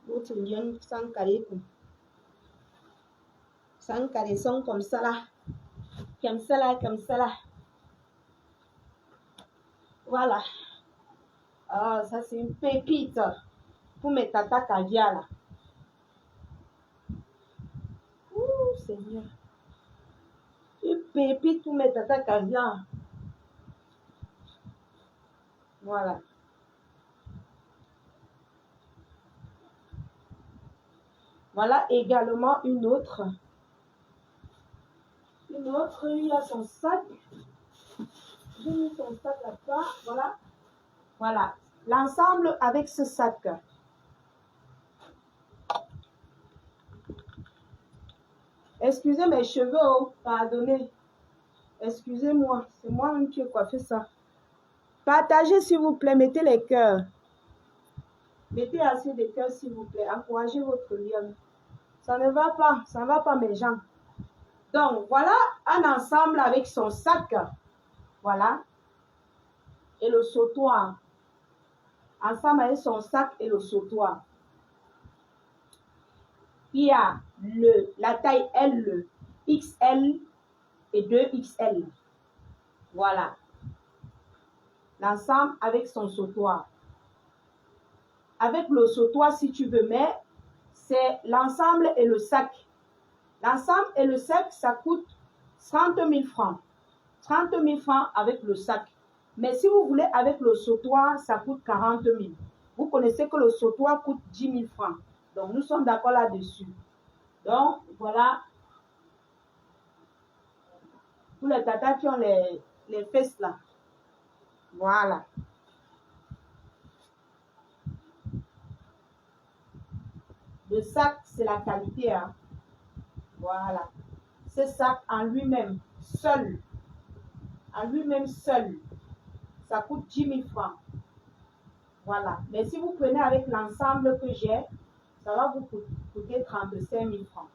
votre lion sans carré. Sans caleçon comme ça là. Comme ça là, comme ça là. Voilà. Ah, ça c'est une pépite pour mes tatas caviar là. Ouh, Seigneur. Une pépite pour mes tatas caviar. Voilà. Voilà également une autre. Une autre, il a son sac. J'ai mis son sac là-bas. Voilà. Voilà. L'ensemble avec ce sac. Excusez mes cheveux, oh, pardonnez. Excusez-moi, c'est moi-même qui ai coiffé ça. Partagez s'il vous plaît, mettez les cœurs. Mettez assez de cœurs s'il vous plaît. Encouragez votre lion. Ça ne va pas mes gens. Donc, voilà un ensemble avec son sac. Voilà. Et le sautoir. Ensemble avec son sac et le sautoir. Il y a la taille L, XL et 2XL. Voilà. L'ensemble avec son sautoir. Avec le sautoir, si tu veux, mais c'est l'ensemble et le sac. L'ensemble et le sac, ça coûte 30 000 francs. 30 000 francs avec le sac. Mais si vous voulez avec le sautoir, ça coûte 40 000. Vous connaissez que le sautoir coûte 10 000 francs. Donc, nous sommes d'accord là-dessus. Donc, voilà. Tous les tatas qui ont les fesses là. Voilà. Le sac, c'est la qualité. Hein. Voilà. Ce sac en lui-même, seul, ça coûte 10 000 francs. Voilà. Mais si vous prenez avec l'ensemble que j'ai, ça va vous coûter 35 000 francs.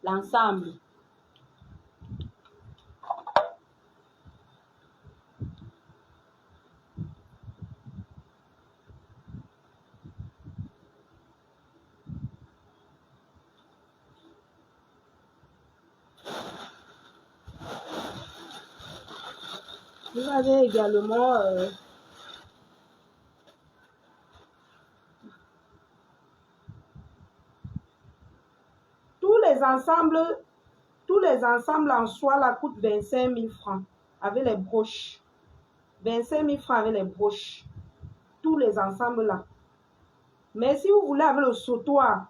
L'ensemble. Vous avez également tous les ensembles en soi là coûtent 25 000 francs avec les broches. 25 000 francs avec les broches. Tous les ensembles là. Mais si vous voulez avec le sautoir,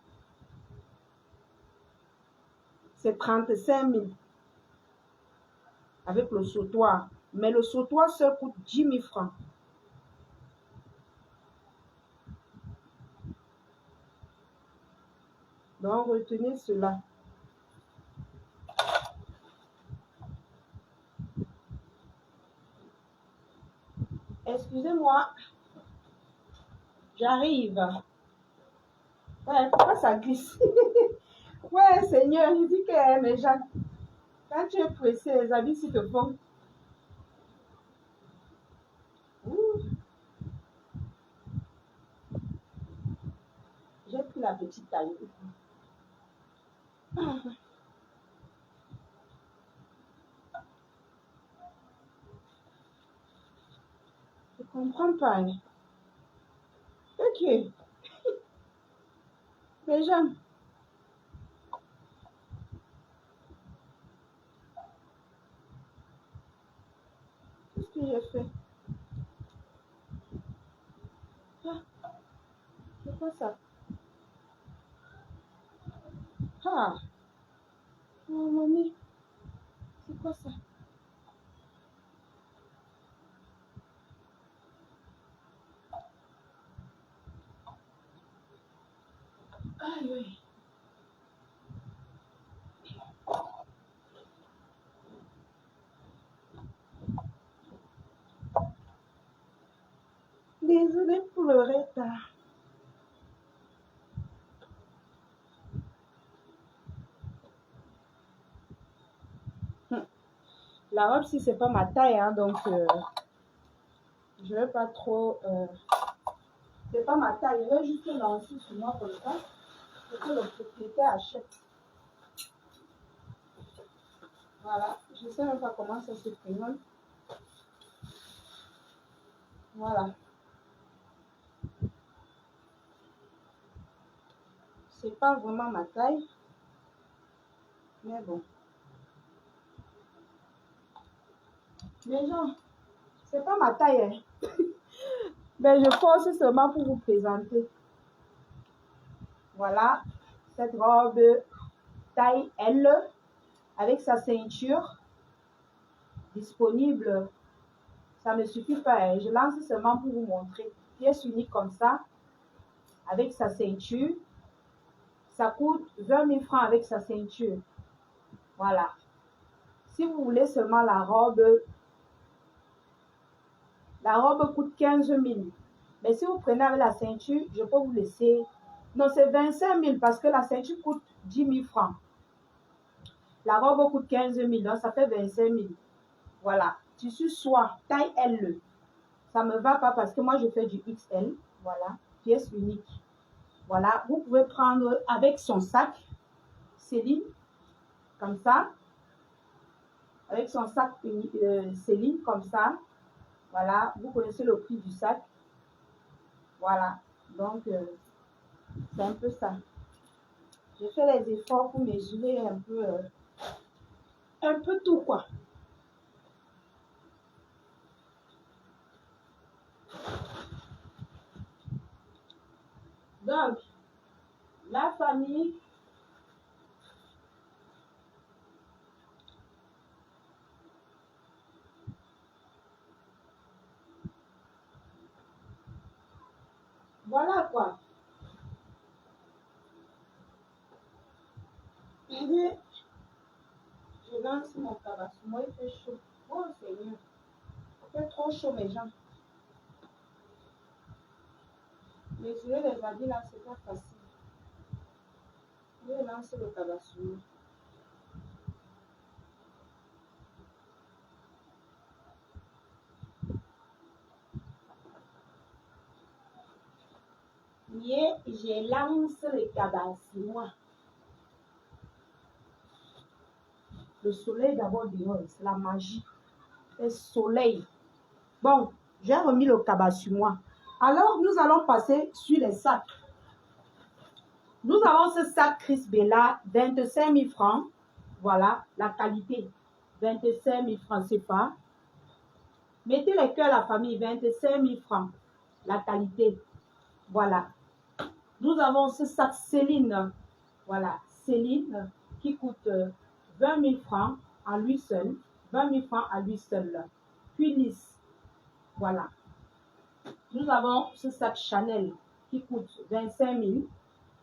c'est 35 000 avec le sautoir. Mais le sautoir seul coûte 10 000 francs. Donc, retenez cela. Excusez-moi. J'arrive. Ouais, pourquoi ça glisse? Ouais, Seigneur, je dis que mes gens, quand tu es pressé, les habits s'y te font. J'ai pris la petite taille. Je comprends pas. Hein. Ok. Mes gens. Qu'est-ce que j'ai fait? Ah, c'est quoi ça? Ah. Oh, mamie. C'est quoi ça? Aïe, aïe. Désolée pour le retard. La robe, si c'est pas ma taille, hein, donc je vais pas trop. C'est pas ma taille, je vais juste lancer sur moi comme ça pour que le propriétaire achète. Voilà, je sais même pas comment ça se présente. Voilà. C'est pas vraiment ma taille, mais bon. Les gens, c'est pas ma taille, hein. Mais je force seulement pour vous présenter. Voilà, cette robe taille L avec sa ceinture disponible. Ça ne suffit pas, hein. Je lance seulement pour vous montrer. Pièce unique comme ça, avec sa ceinture. Ça coûte 20 000 francs avec sa ceinture. Voilà. Si vous voulez seulement la robe coûte 15 000. Mais si vous prenez avec la ceinture, je peux vous laisser. Non, c'est 25 000 parce que la ceinture coûte 10 000 francs. La robe coûte 15 000, donc ça fait 25 000. Voilà. Tissu soie, taille L. Ça ne me va pas parce que moi, je fais du XL. Voilà. Pièce unique. Voilà. Vous pouvez prendre avec son sac Céline, comme ça. Avec son sac Céline, comme ça. Voilà. Vous connaissez le prix du sac. Voilà. Donc, c'est un peu ça. J'ai fait les efforts pour mesurer un peu tout, quoi. Donc, la famille, voilà quoi. Je lance mon cabas. Moi, il fait chaud. Oh Seigneur, il fait trop chaud, mes gens. Mesurer les habits là, c'est pas facile. Je vais lancer le cabas. Je lance le cabas. Moi. Le soleil d'abord dehors, c'est la magie. Le soleil. Bon, j'ai remis le cabas sur moi. Alors, nous allons passer sur les sacs. Nous avons ce sac Chris Bella, 25 000 francs. Voilà, la qualité. 25 000 francs, c'est pas. Mettez les cœurs la famille, 25 000 francs. La qualité. Voilà. Nous avons ce sac Céline. Voilà, Céline qui coûte 20 000 francs à lui seul. 20 000 francs à lui seul. Puis lisse. Voilà. Nous avons ce sac Chanel qui coûte 25 000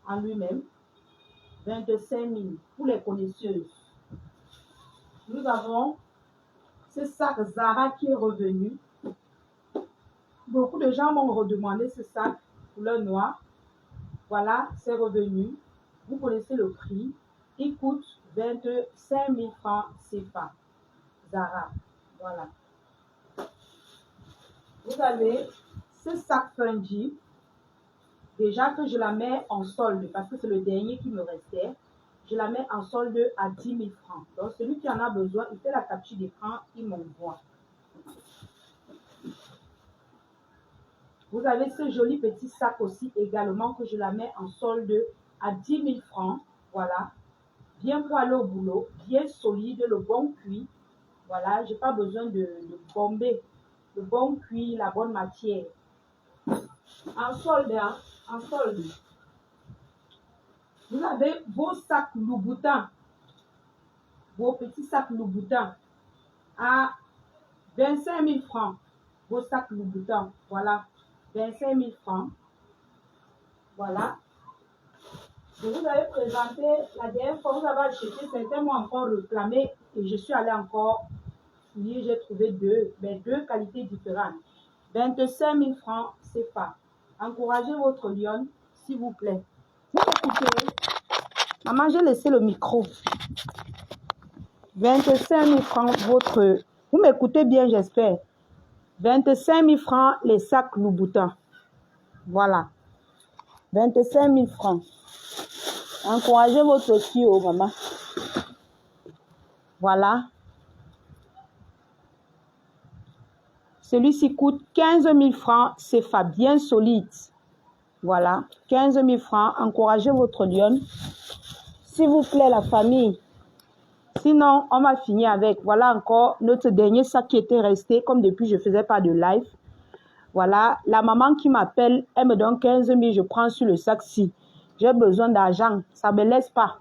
en lui-même. 25 000 pour les connaisseuses. Nous avons ce sac Zara qui est revenu. Beaucoup de gens m'ont redemandé ce sac couleur noire. Voilà, c'est revenu. Vous connaissez le prix. Il coûte 25 000 francs CFA. Zara. Voilà. Vous avez ce sac Fungi. Déjà que je la mets en solde parce que c'est le dernier qui me restait. Je la mets en solde à 10 000 francs. Donc, celui qui en a besoin, il fait la capture d'écran, il m'envoie. Vous avez ce joli petit sac aussi également que je la mets en solde à 10 000 francs. Voilà. Bien pour aller au boulot, bien solide, le bon cuir. Voilà, je n'ai pas besoin de bomber. Le bon cuir, la bonne matière. En solde, hein, en solde. Vous avez vos sacs Louboutin. Vos petits sacs Louboutin à 25 000 francs. Vos sacs Louboutin, voilà, 25 000 francs. Voilà. Je vous avais présenté la dernière fois, vous avez acheté, certains m'ont encore réclamé et je suis allée encore fouiller, j'ai trouvé deux qualités différentes. 25 000 francs, c'est pas. Encouragez votre lion, s'il vous plaît. Vous écoutez. Maman, j'ai laissé le micro. 25 000 francs, votre... Vous m'écoutez bien, j'espère. 25 000 francs, les sacs Louboutin. Voilà. 25 000 francs. Encouragez votre fille, oh, maman. Voilà. Celui-ci coûte 15 000 francs. C'est bien solide. Voilà. 15 000 francs. Encouragez votre lion. S'il vous plaît, la famille. Sinon, on va finir avec. Voilà encore notre dernier sac qui était resté. Comme depuis, je ne faisais pas de live. Voilà. La maman qui m'appelle, elle me donne 15 000. Je prends sur le sac-ci. J'ai besoin d'argent. Ça ne me laisse pas.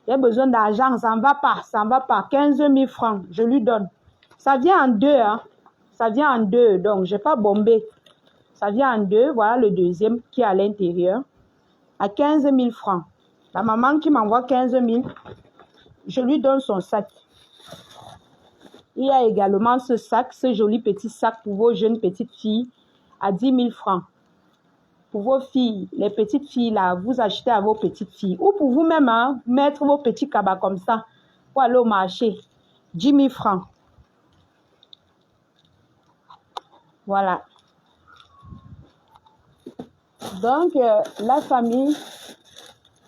J'ai besoin d'argent. Ça ne va pas. Ça ne va pas. 15 000 francs. Je lui donne. Ça vient en deux. Hein. Ça vient en deux. Donc, je n'ai pas bombé. Ça vient en deux. Voilà le deuxième qui est à l'intérieur. À 15 000 francs. La maman qui m'envoie 15 000, je lui donne son sac. Il y a également ce sac, ce joli petit sac pour vos jeunes petites filles à 10 000 francs. Pour vos filles, les petites filles là, vous achetez à vos petites filles. Ou pour vous-même, hein, mettre vos petits cabas comme ça pour aller au marché. 10 000 francs. Voilà. Donc, la famille,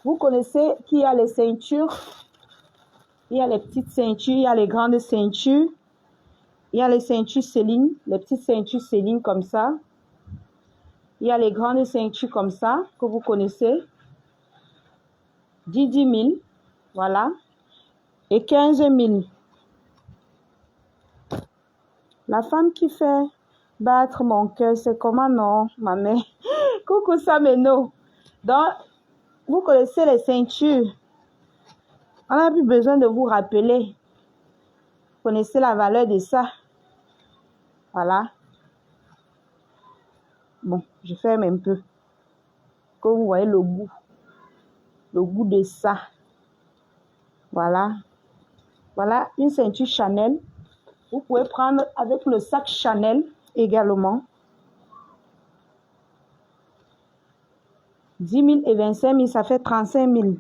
vous connaissez qu'il y a les ceintures, il y a les petites ceintures, il y a les grandes ceintures, il y a les ceintures Céline, les petites ceintures Céline comme ça. Il y a les grandes ceintures comme ça que vous connaissez. 10 000, voilà. Et 15 000. La femme qui fait battre mon cœur, c'est comment non, ma mère? Coucou Sameno. Donc, vous connaissez les ceintures. On n'a plus besoin de vous rappeler. Vous connaissez la valeur de ça. Voilà. Bon, je ferme un peu. Que vous voyez le goût. Le goût de ça. Voilà. Voilà une ceinture Chanel. Vous pouvez prendre avec le sac Chanel également. 10 000 et 25 000, ça fait 35 000.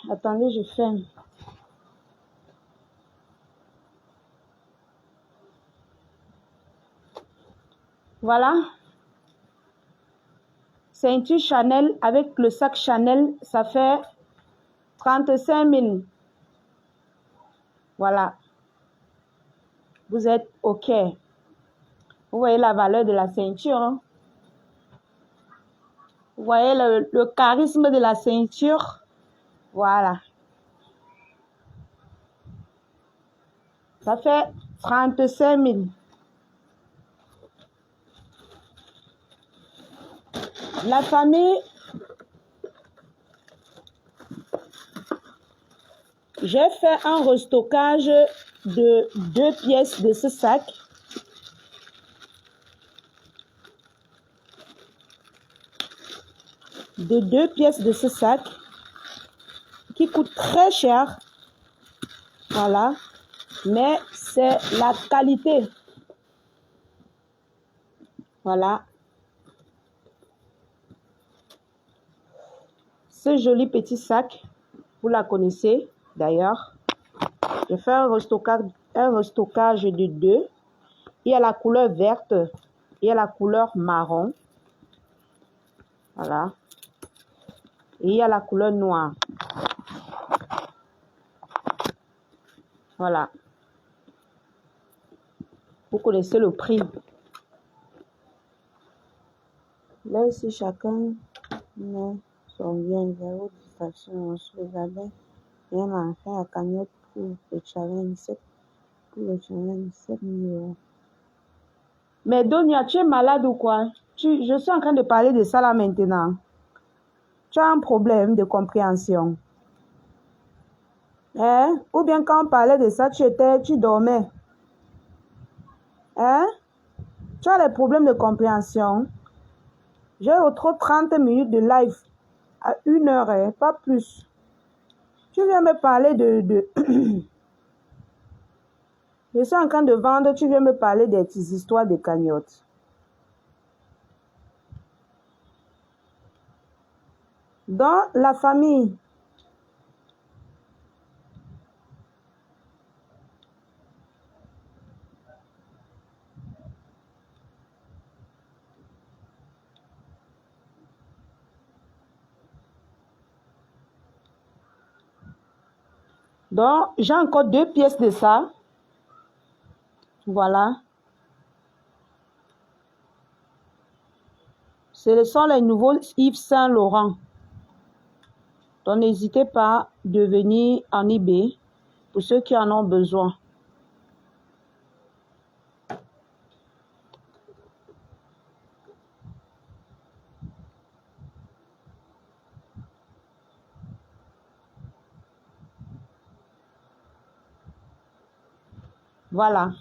Attendez, je ferme. Voilà. Ceinture Chanel avec le sac Chanel, ça fait 35 000. Voilà. Vous êtes OK. Vous voyez la valeur de la ceinture. Hein? Vous voyez le charisme de la ceinture. Voilà. Ça fait 35 000. La famille, j'ai fait un restockage de 2 pièces de ce sac. De 2 pièces de ce sac qui coûte très cher. Voilà. Mais c'est la qualité. Voilà. Ce joli petit sac, vous la connaissez d'ailleurs. Je fais un restockage de 2. Il y a la couleur verte, il y a la couleur marron. Voilà. Et il y a la couleur noire. Voilà. Vous connaissez le prix. Là ici, chacun met son bien vers votre distraction sur le jardin. Et un enfant à cagnotte pour le challenge 7 000 €. Mais Donia, tu es malade ou quoi? Je suis en train de parler de ça là maintenant. Tu as un problème de compréhension. Hein? Ou bien quand on parlait de ça, tu dormais. Hein? Tu as les problèmes de compréhension. J'ai retrouvé 30 minutes de live à 1 heure, hein, pas plus. Tu viens me parler de... Je suis en train de vendre, tu viens me parler des histoires de cagnottes. Dans la famille, donc j'ai encore 2 pièces de ça. Voilà. Ce sont les nouveaux Yves Saint Laurent. Donc n'hésitez pas de venir en eBay pour ceux qui en ont besoin. Voilà.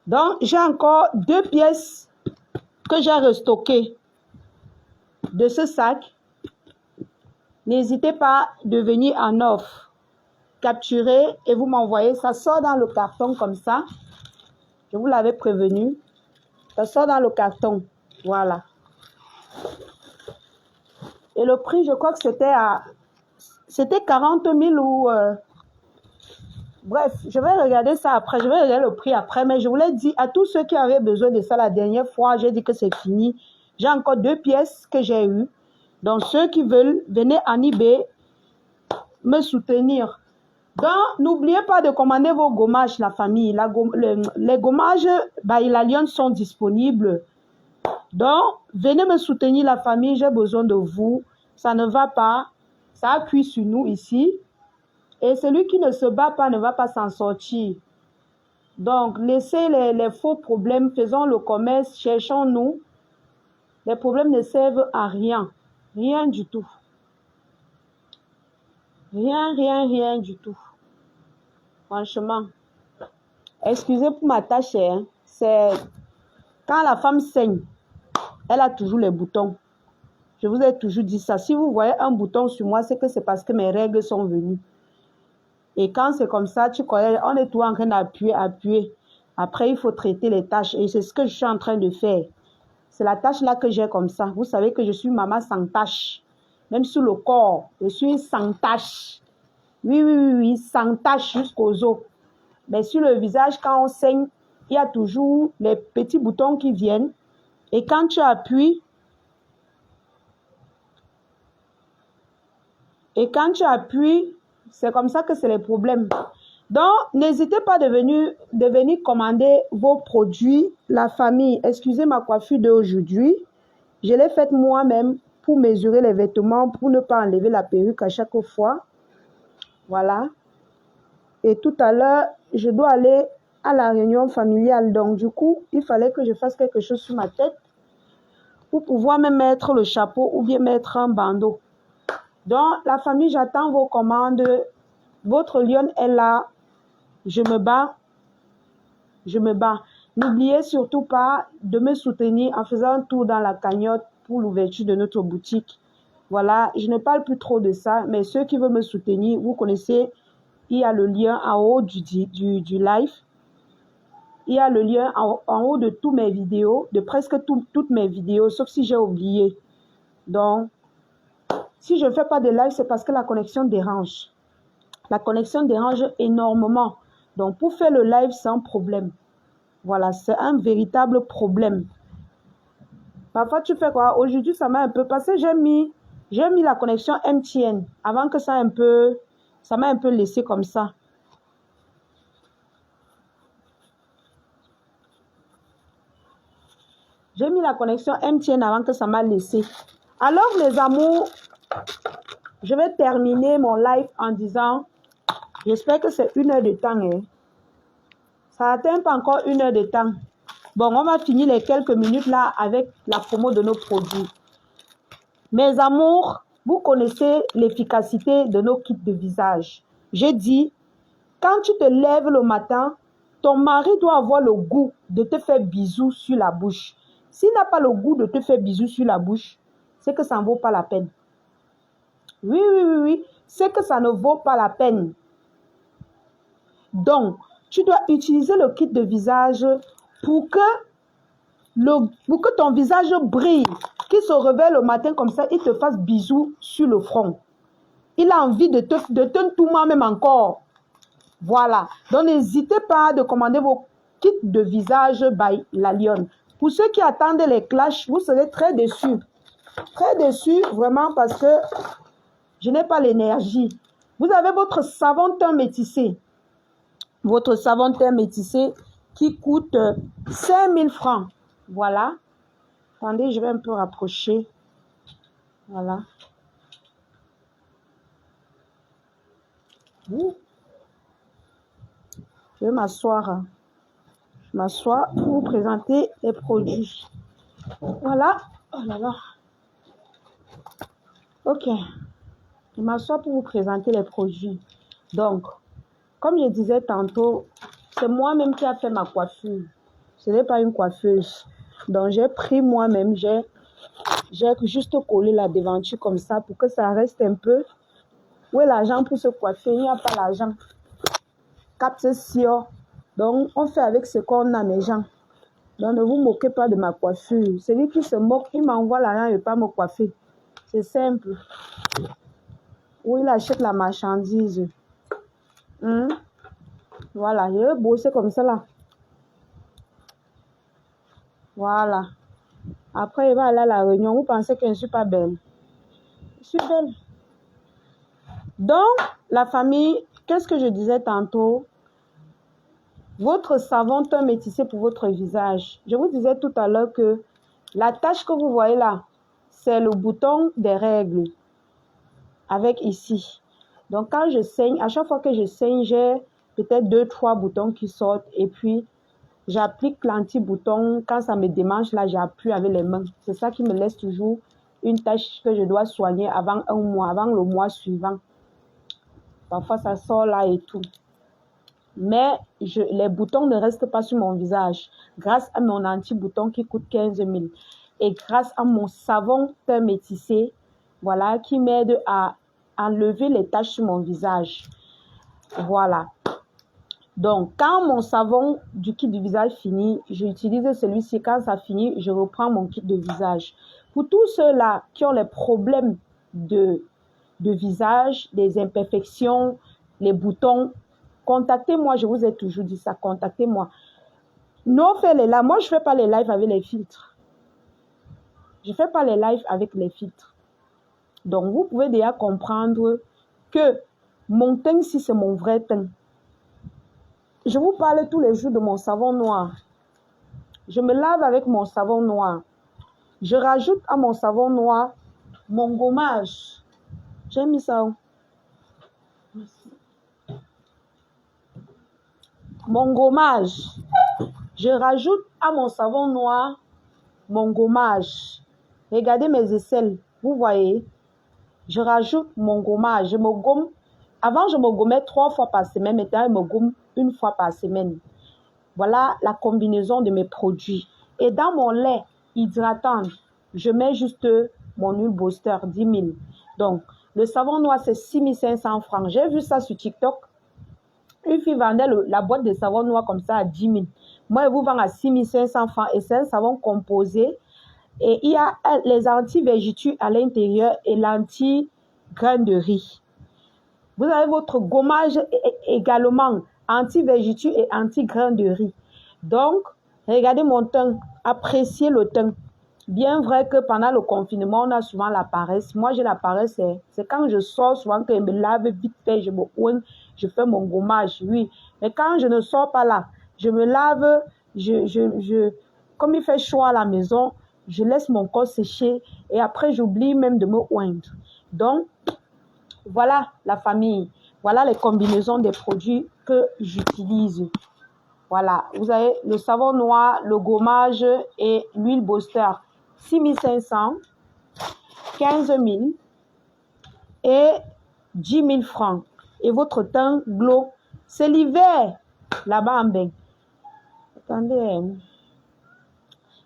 Donc j'ai encore 2 pièces que j'ai restockées de ce sac. N'hésitez pas de venir en offre. Capturer et vous m'envoyez. Ça sort dans le carton comme ça. Je vous l'avais prévenu. Ça sort dans le carton. Voilà. Et le prix, je crois que c'était 40 000 ou... Bref, je vais regarder ça après. Je vais regarder le prix après. Mais je voulais dire à tous ceux qui avaient besoin de ça la dernière fois, j'ai dit que c'est fini. J'ai encore 2 pièces que j'ai eues. Donc, ceux qui veulent, venez en eBay me soutenir. Donc, n'oubliez pas de commander vos gommages, la famille. Les gommages by la Lyon sont disponibles. Donc, venez me soutenir, la famille. J'ai besoin de vous. Ça ne va pas. Ça a cuit sur nous ici. Et celui qui ne se bat pas ne va pas s'en sortir. Donc, laissez les faux problèmes. Faisons le commerce. Cherchons-nous. Les problèmes ne servent à rien. Rien du tout. Rien du tout. Franchement. Excusez pour ma tâche. Hein. C'est quand la femme saigne, elle a toujours les boutons. Je vous ai toujours dit ça. Si vous voyez un bouton sur moi, c'est que c'est parce que mes règles sont venues. Et quand c'est comme ça, tu connais, on est tout en train d'appuyer. Après, il faut traiter les tâches. Et c'est ce que je suis en train de faire. C'est la tâche là que j'ai comme ça. Vous savez que je suis maman sans tâche. Même sur le corps, je suis sans tâche. Oui, sans tâche jusqu'aux os. Mais sur le visage, quand on saigne, il y a toujours les petits boutons qui viennent. Et quand tu appuies, c'est comme ça que c'est les problèmes. Donc, n'hésitez pas de venir commander vos produits. La famille, excusez ma coiffure d'aujourd'hui. Je l'ai faite moi-même pour mesurer les vêtements, pour ne pas enlever la perruque à chaque fois. Voilà. Et tout à l'heure, je dois aller à la réunion familiale. Donc, du coup, il fallait que je fasse quelque chose sur ma tête pour pouvoir me mettre le chapeau ou bien mettre un bandeau. Donc, la famille, j'attends vos commandes. Votre lion est là. Je me bats. N'oubliez surtout pas de me soutenir en faisant un tour dans la cagnotte pour l'ouverture de notre boutique. Voilà, je ne parle plus trop de ça, mais ceux qui veulent me soutenir, vous connaissez, il y a le lien en haut du live. Il y a le lien en haut de toutes mes vidéos, de presque toutes mes vidéos, sauf si j'ai oublié. Donc, si je ne fais pas de live, c'est parce que la connexion dérange. La connexion dérange énormément. Donc, pour faire le live sans problème. Voilà, c'est un véritable problème. Parfois, tu fais quoi? Aujourd'hui, ça m'a un peu passé. J'ai mis la connexion MTN avant que ça m'a un peu laissé comme ça. J'ai mis la connexion MTN avant que ça m'a laissé. Alors, mes amours, je vais terminer mon live en disant, j'espère que c'est 1 heure de temps. Hein. Ça n'atteint pas encore 1 heure de temps. Bon, on va finir les quelques minutes là avec la promo de nos produits. Mes amours, vous connaissez l'efficacité de nos kits de visage. J'ai dit, quand tu te lèves le matin, ton mari doit avoir le goût de te faire bisous sur la bouche. S'il n'a pas le goût de te faire bisous sur la bouche, c'est que ça ne vaut pas la peine. Oui. C'est que ça ne vaut pas la peine. Donc, tu dois utiliser le kit de visage pour que ton visage brille, qu'il se réveille le matin comme ça, il te fasse bisous sur le front. Il a envie de te tout moi-même encore. Voilà. Donc, n'hésitez pas de commander vos kits de visage by La Lyon. Pour ceux qui attendent les clashs, vous serez très déçus. Très déçus, vraiment, parce que je n'ai pas l'énergie. Vous avez votre savon teint métissé. Votre savon teint métissé qui coûte 5000 francs. Voilà. Attendez, je vais un peu rapprocher. Voilà. Je vais m'asseoir. Je m'assois pour vous présenter les produits. Voilà. Oh là là. Ok. Je m'assois pour vous présenter les produits. Donc, comme je disais tantôt, c'est moi-même qui a fait ma coiffure. Ce n'est pas une coiffeuse. Donc, j'ai pris moi-même, j'ai juste collé la devanture comme ça pour que ça reste un peu. Où est l'argent pour se coiffer? Il n'y a pas l'argent. Capte sûr. Donc, on fait avec ce qu'on a, mes gens. Donc, ne vous moquez pas de ma coiffure. Celui qui se moque, il m'envoie l'argent et ne pas me coiffer. C'est simple. Ou il achète la marchandise. Voilà, je vais bosser comme ça là. Voilà. Après, il va aller à la réunion. Vous pensez que je ne suis pas belle? Je suis belle. Donc, la famille, qu'est-ce que je disais tantôt? Votre savon teint métissé pour votre visage. Je vous disais tout à l'heure que la tache que vous voyez là, c'est le bouton des règles. Avec ici. Donc, quand je saigne, à chaque fois que je saigne, j'ai peut-être 2-3 boutons qui sortent. Et puis, j'applique l'anti-bouton. Quand ça me démange, là, j'appuie avec les mains. C'est ça qui me laisse toujours une tache que je dois soigner avant un mois, avant le mois suivant. Parfois, ça sort là et tout. Mais les boutons ne restent pas sur mon visage grâce à mon anti-bouton qui coûte 15 000 et grâce à mon savon teint métissé, voilà, qui m'aide à enlever les taches sur mon visage. Voilà. Donc, quand mon savon du kit de visage finit, j'utilise celui-ci. Quand ça finit, je reprends mon kit de visage. Pour tous ceux-là qui ont les problèmes de visage, des imperfections, les boutons, contactez-moi, je vous ai toujours dit ça, contactez-moi. Non, faites-les là. Moi, je ne fais pas les lives avec les filtres. Je ne fais pas les lives avec les filtres. Donc, vous pouvez déjà comprendre que mon teint, si c'est mon vrai teint. Je vous parle tous les jours de mon savon noir. Je me lave avec mon savon noir. Je rajoute à mon savon noir mon gommage. J'ai mis ça. Mon gommage. Je rajoute à mon savon noir mon gommage. Regardez mes aisselles. Vous voyez? Je rajoute mon gommage. Je me gomme. Avant, je me gommais 3 fois par semaine. Maintenant, je me gomme 1 fois par semaine. Voilà la combinaison de mes produits. Et dans mon lait hydratant, je mets juste mon huile booster 10 000. Donc, le savon noir, c'est 6 500 francs. J'ai vu ça sur TikTok. Une fille vendait la boîte de savon noir comme ça à 10 000. Moi, je vous vends à 6 500 francs. Et c'est un savon composé. Et il y a les anti-végétus à l'intérieur et l'anti-grain de riz. Vous avez votre gommage également anti-végétus et anti-grain de riz. Donc, regardez mon teint. Appréciez le teint. Bien vrai que pendant le confinement, on a souvent la paresse. Moi, j'ai la paresse. C'est quand je sors souvent que je me lave vite fait, je me oigne, je fais mon gommage, oui. Mais quand je ne sors pas là, je me lave, comme il fait chaud à la maison, je laisse mon corps sécher et après, j'oublie même de me oindre. Donc, voilà la famille. Voilà les combinaisons des produits que j'utilise. Voilà, vous avez le savon noir, le gommage et l'huile booster. 6 500, 15 000 et 10 000 francs. Et votre teint glow. C'est l'hiver là-bas en bain. Attendez.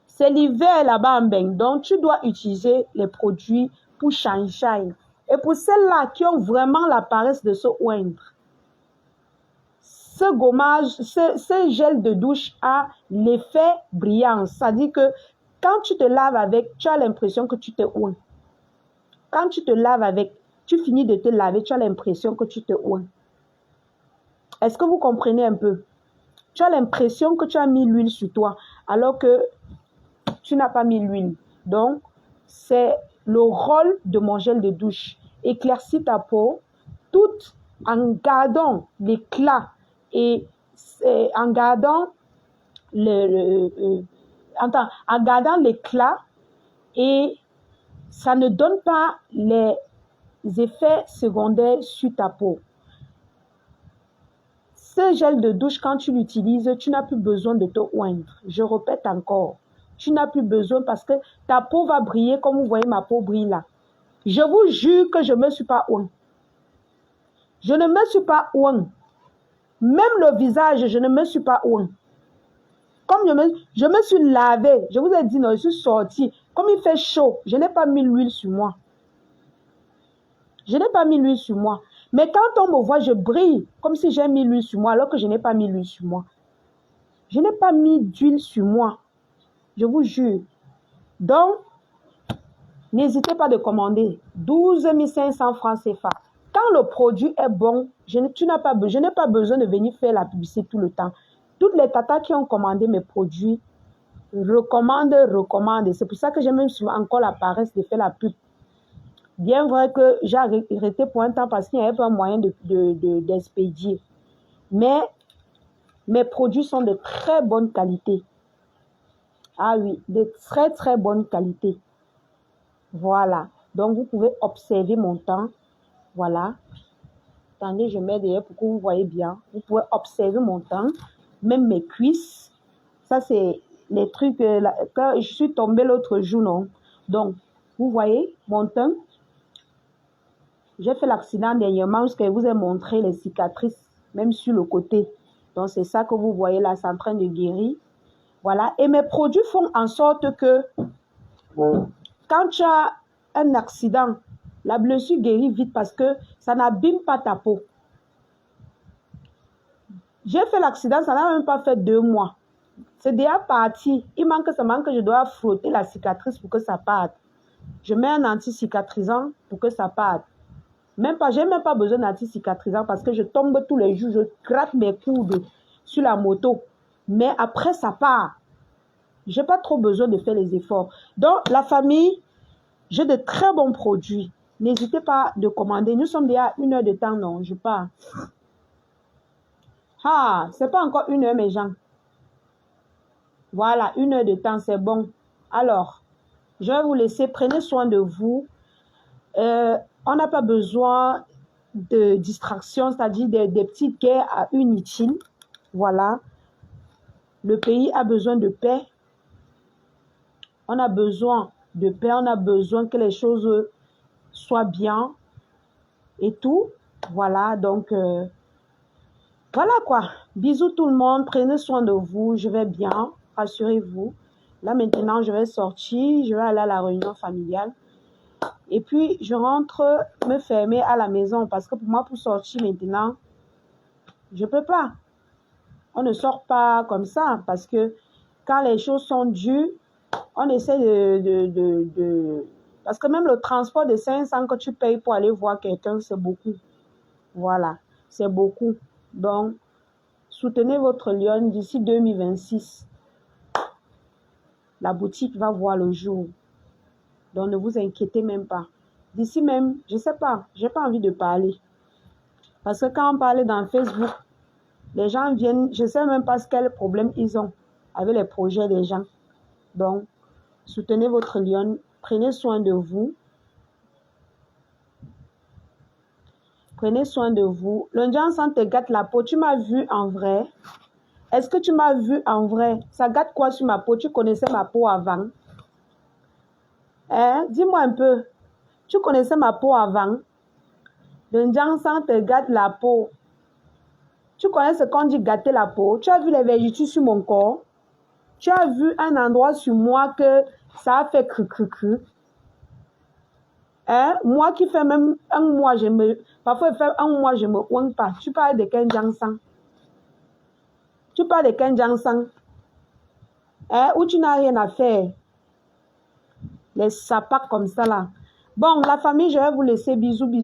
C'est l'hiver là-bas en bain. Donc, tu dois utiliser les produits pour shine. Et pour celles-là qui ont vraiment la paresse de se oindre, ce gommage, ce gel de douche a l'effet brillant. C'est-à-dire que quand tu te laves avec, tu as l'impression que tu te oins. Quand tu te laves avec, tu finis de te laver, tu as l'impression que tu te oins. Est-ce que vous comprenez un peu? Tu as l'impression que tu as mis l'huile sur toi, alors que tu n'as pas mis l'huile. Donc, c'est le rôle de mon gel de douche. Éclaircir ta peau, tout en gardant l'éclat et en gardant en gardant l'éclat, et ça ne donne pas les effets secondaires sur ta peau. Ce gel de douche, quand tu l'utilises, tu n'as plus besoin de te oindre. Je répète encore, tu n'as plus besoin parce que ta peau va briller comme vous voyez ma peau brille là. Je vous jure que je ne me suis pas oint. Je ne me suis pas oint. Même le visage, je ne me suis pas oint. Comme je me suis lavé, je vous ai dit, non, je suis sortie. Comme il fait chaud, je n'ai pas mis l'huile sur moi. Je n'ai pas mis l'huile sur moi. Mais quand on me voit, je brille comme si j'ai mis l'huile sur moi alors que je n'ai pas mis l'huile sur moi. Je n'ai pas mis d'huile sur moi. Je vous jure. Donc, n'hésitez pas de commander. 12 500 francs CFA. quand le produit est bon, je n'ai pas besoin de venir faire la publicité tout le temps. Toutes les tatas qui ont commandé mes produits recommandent. C'est pour ça que j'ai même souvent encore la paresse de faire la pub. Bien vrai que j'ai arrêté pour un temps parce qu'il n'y avait pas moyen d'expédier. Mais mes produits sont de très bonne qualité. Ah oui, de très très bonne qualité. Voilà. Donc, vous pouvez observer mon temps. Voilà. Attendez, je mets derrière pour que vous voyez bien. Vous pouvez observer mon temps. Même mes cuisses. Ça, c'est les trucs que je suis tombée l'autre jour, non? Donc, vous voyez mon temps. J'ai fait l'accident dernièrement parce que je vous ai montré les cicatrices, même sur le côté. Donc, c'est ça que vous voyez là, c'est en train de guérir. Voilà. Et mes produits font en sorte que quand tu as un accident, la blessure guérit vite parce que ça n'abîme pas ta peau. J'ai fait l'accident, ça n'a même pas fait 2 mois. C'est déjà parti. Il manque seulement que je dois frotter la cicatrice pour que ça parte. Je mets un anti-cicatrisant pour que ça parte. J'ai même pas besoin d'anti-cicatrisant parce que je tombe tous les jours, je gratte mes coudes sur la moto. Mais après, ça part. Je n'ai pas trop besoin de faire les efforts. Donc, la famille, j'ai de très bons produits. N'hésitez pas de commander. Nous sommes déjà à 1 heure de temps, non, je pars. Ah, c'est pas encore 1 heure, mes gens. Voilà, 1 heure de temps, c'est bon. Alors, je vais vous laisser. Prenez soin de vous. On n'a pas besoin de distraction, c'est-à-dire des petites guerres inutiles. Voilà. Le pays a besoin de paix. On a besoin de paix, on a besoin que les choses soient bien et tout. Voilà, donc, voilà quoi. Bisous tout le monde, prenez soin de vous, je vais bien, rassurez-vous. Là maintenant, je vais sortir, je vais aller à la réunion familiale. Et puis, je rentre me fermer à la maison parce que pour moi, pour sortir maintenant, je ne peux pas. On ne sort pas comme ça parce que quand les choses sont dues, on essaie parce que même le transport de 500 que tu payes pour aller voir quelqu'un, c'est beaucoup. Voilà, c'est beaucoup. Donc, soutenez votre lion d'ici 2026. La boutique va voir le jour. Donc, ne vous inquiétez même pas. D'ici même, je ne sais pas, je n'ai pas envie de parler. Parce que quand on parlait dans Facebook, les gens viennent, je ne sais même pas quel problème ils ont avec les projets des gens. Donc, soutenez votre lion, prenez soin de vous. Prenez soin de vous. Le Johnson te gâte la peau. Tu m'as vu en vrai. Est-ce que tu m'as vu en vrai? Ça gâte quoi sur ma peau? Tu connaissais ma peau avant? Hein? Dis-moi un peu. Tu connaissais ma peau avant? Le Johnson te gâte la peau. Tu connais ce qu'on dit gâter la peau? Tu as vu les vergetures sur mon corps? Tu as vu un endroit sur moi que ça a fait cru. Hein? Moi qui fais même un mois, parfois il fait un mois, je ne me oigne pas. Tu parles de quel Johnson? Tu parles de quel Johnson? Hein? Où tu n'as rien à faire. Les sapacs comme ça là. Bon, la famille, je vais vous laisser. Bisous, bisous.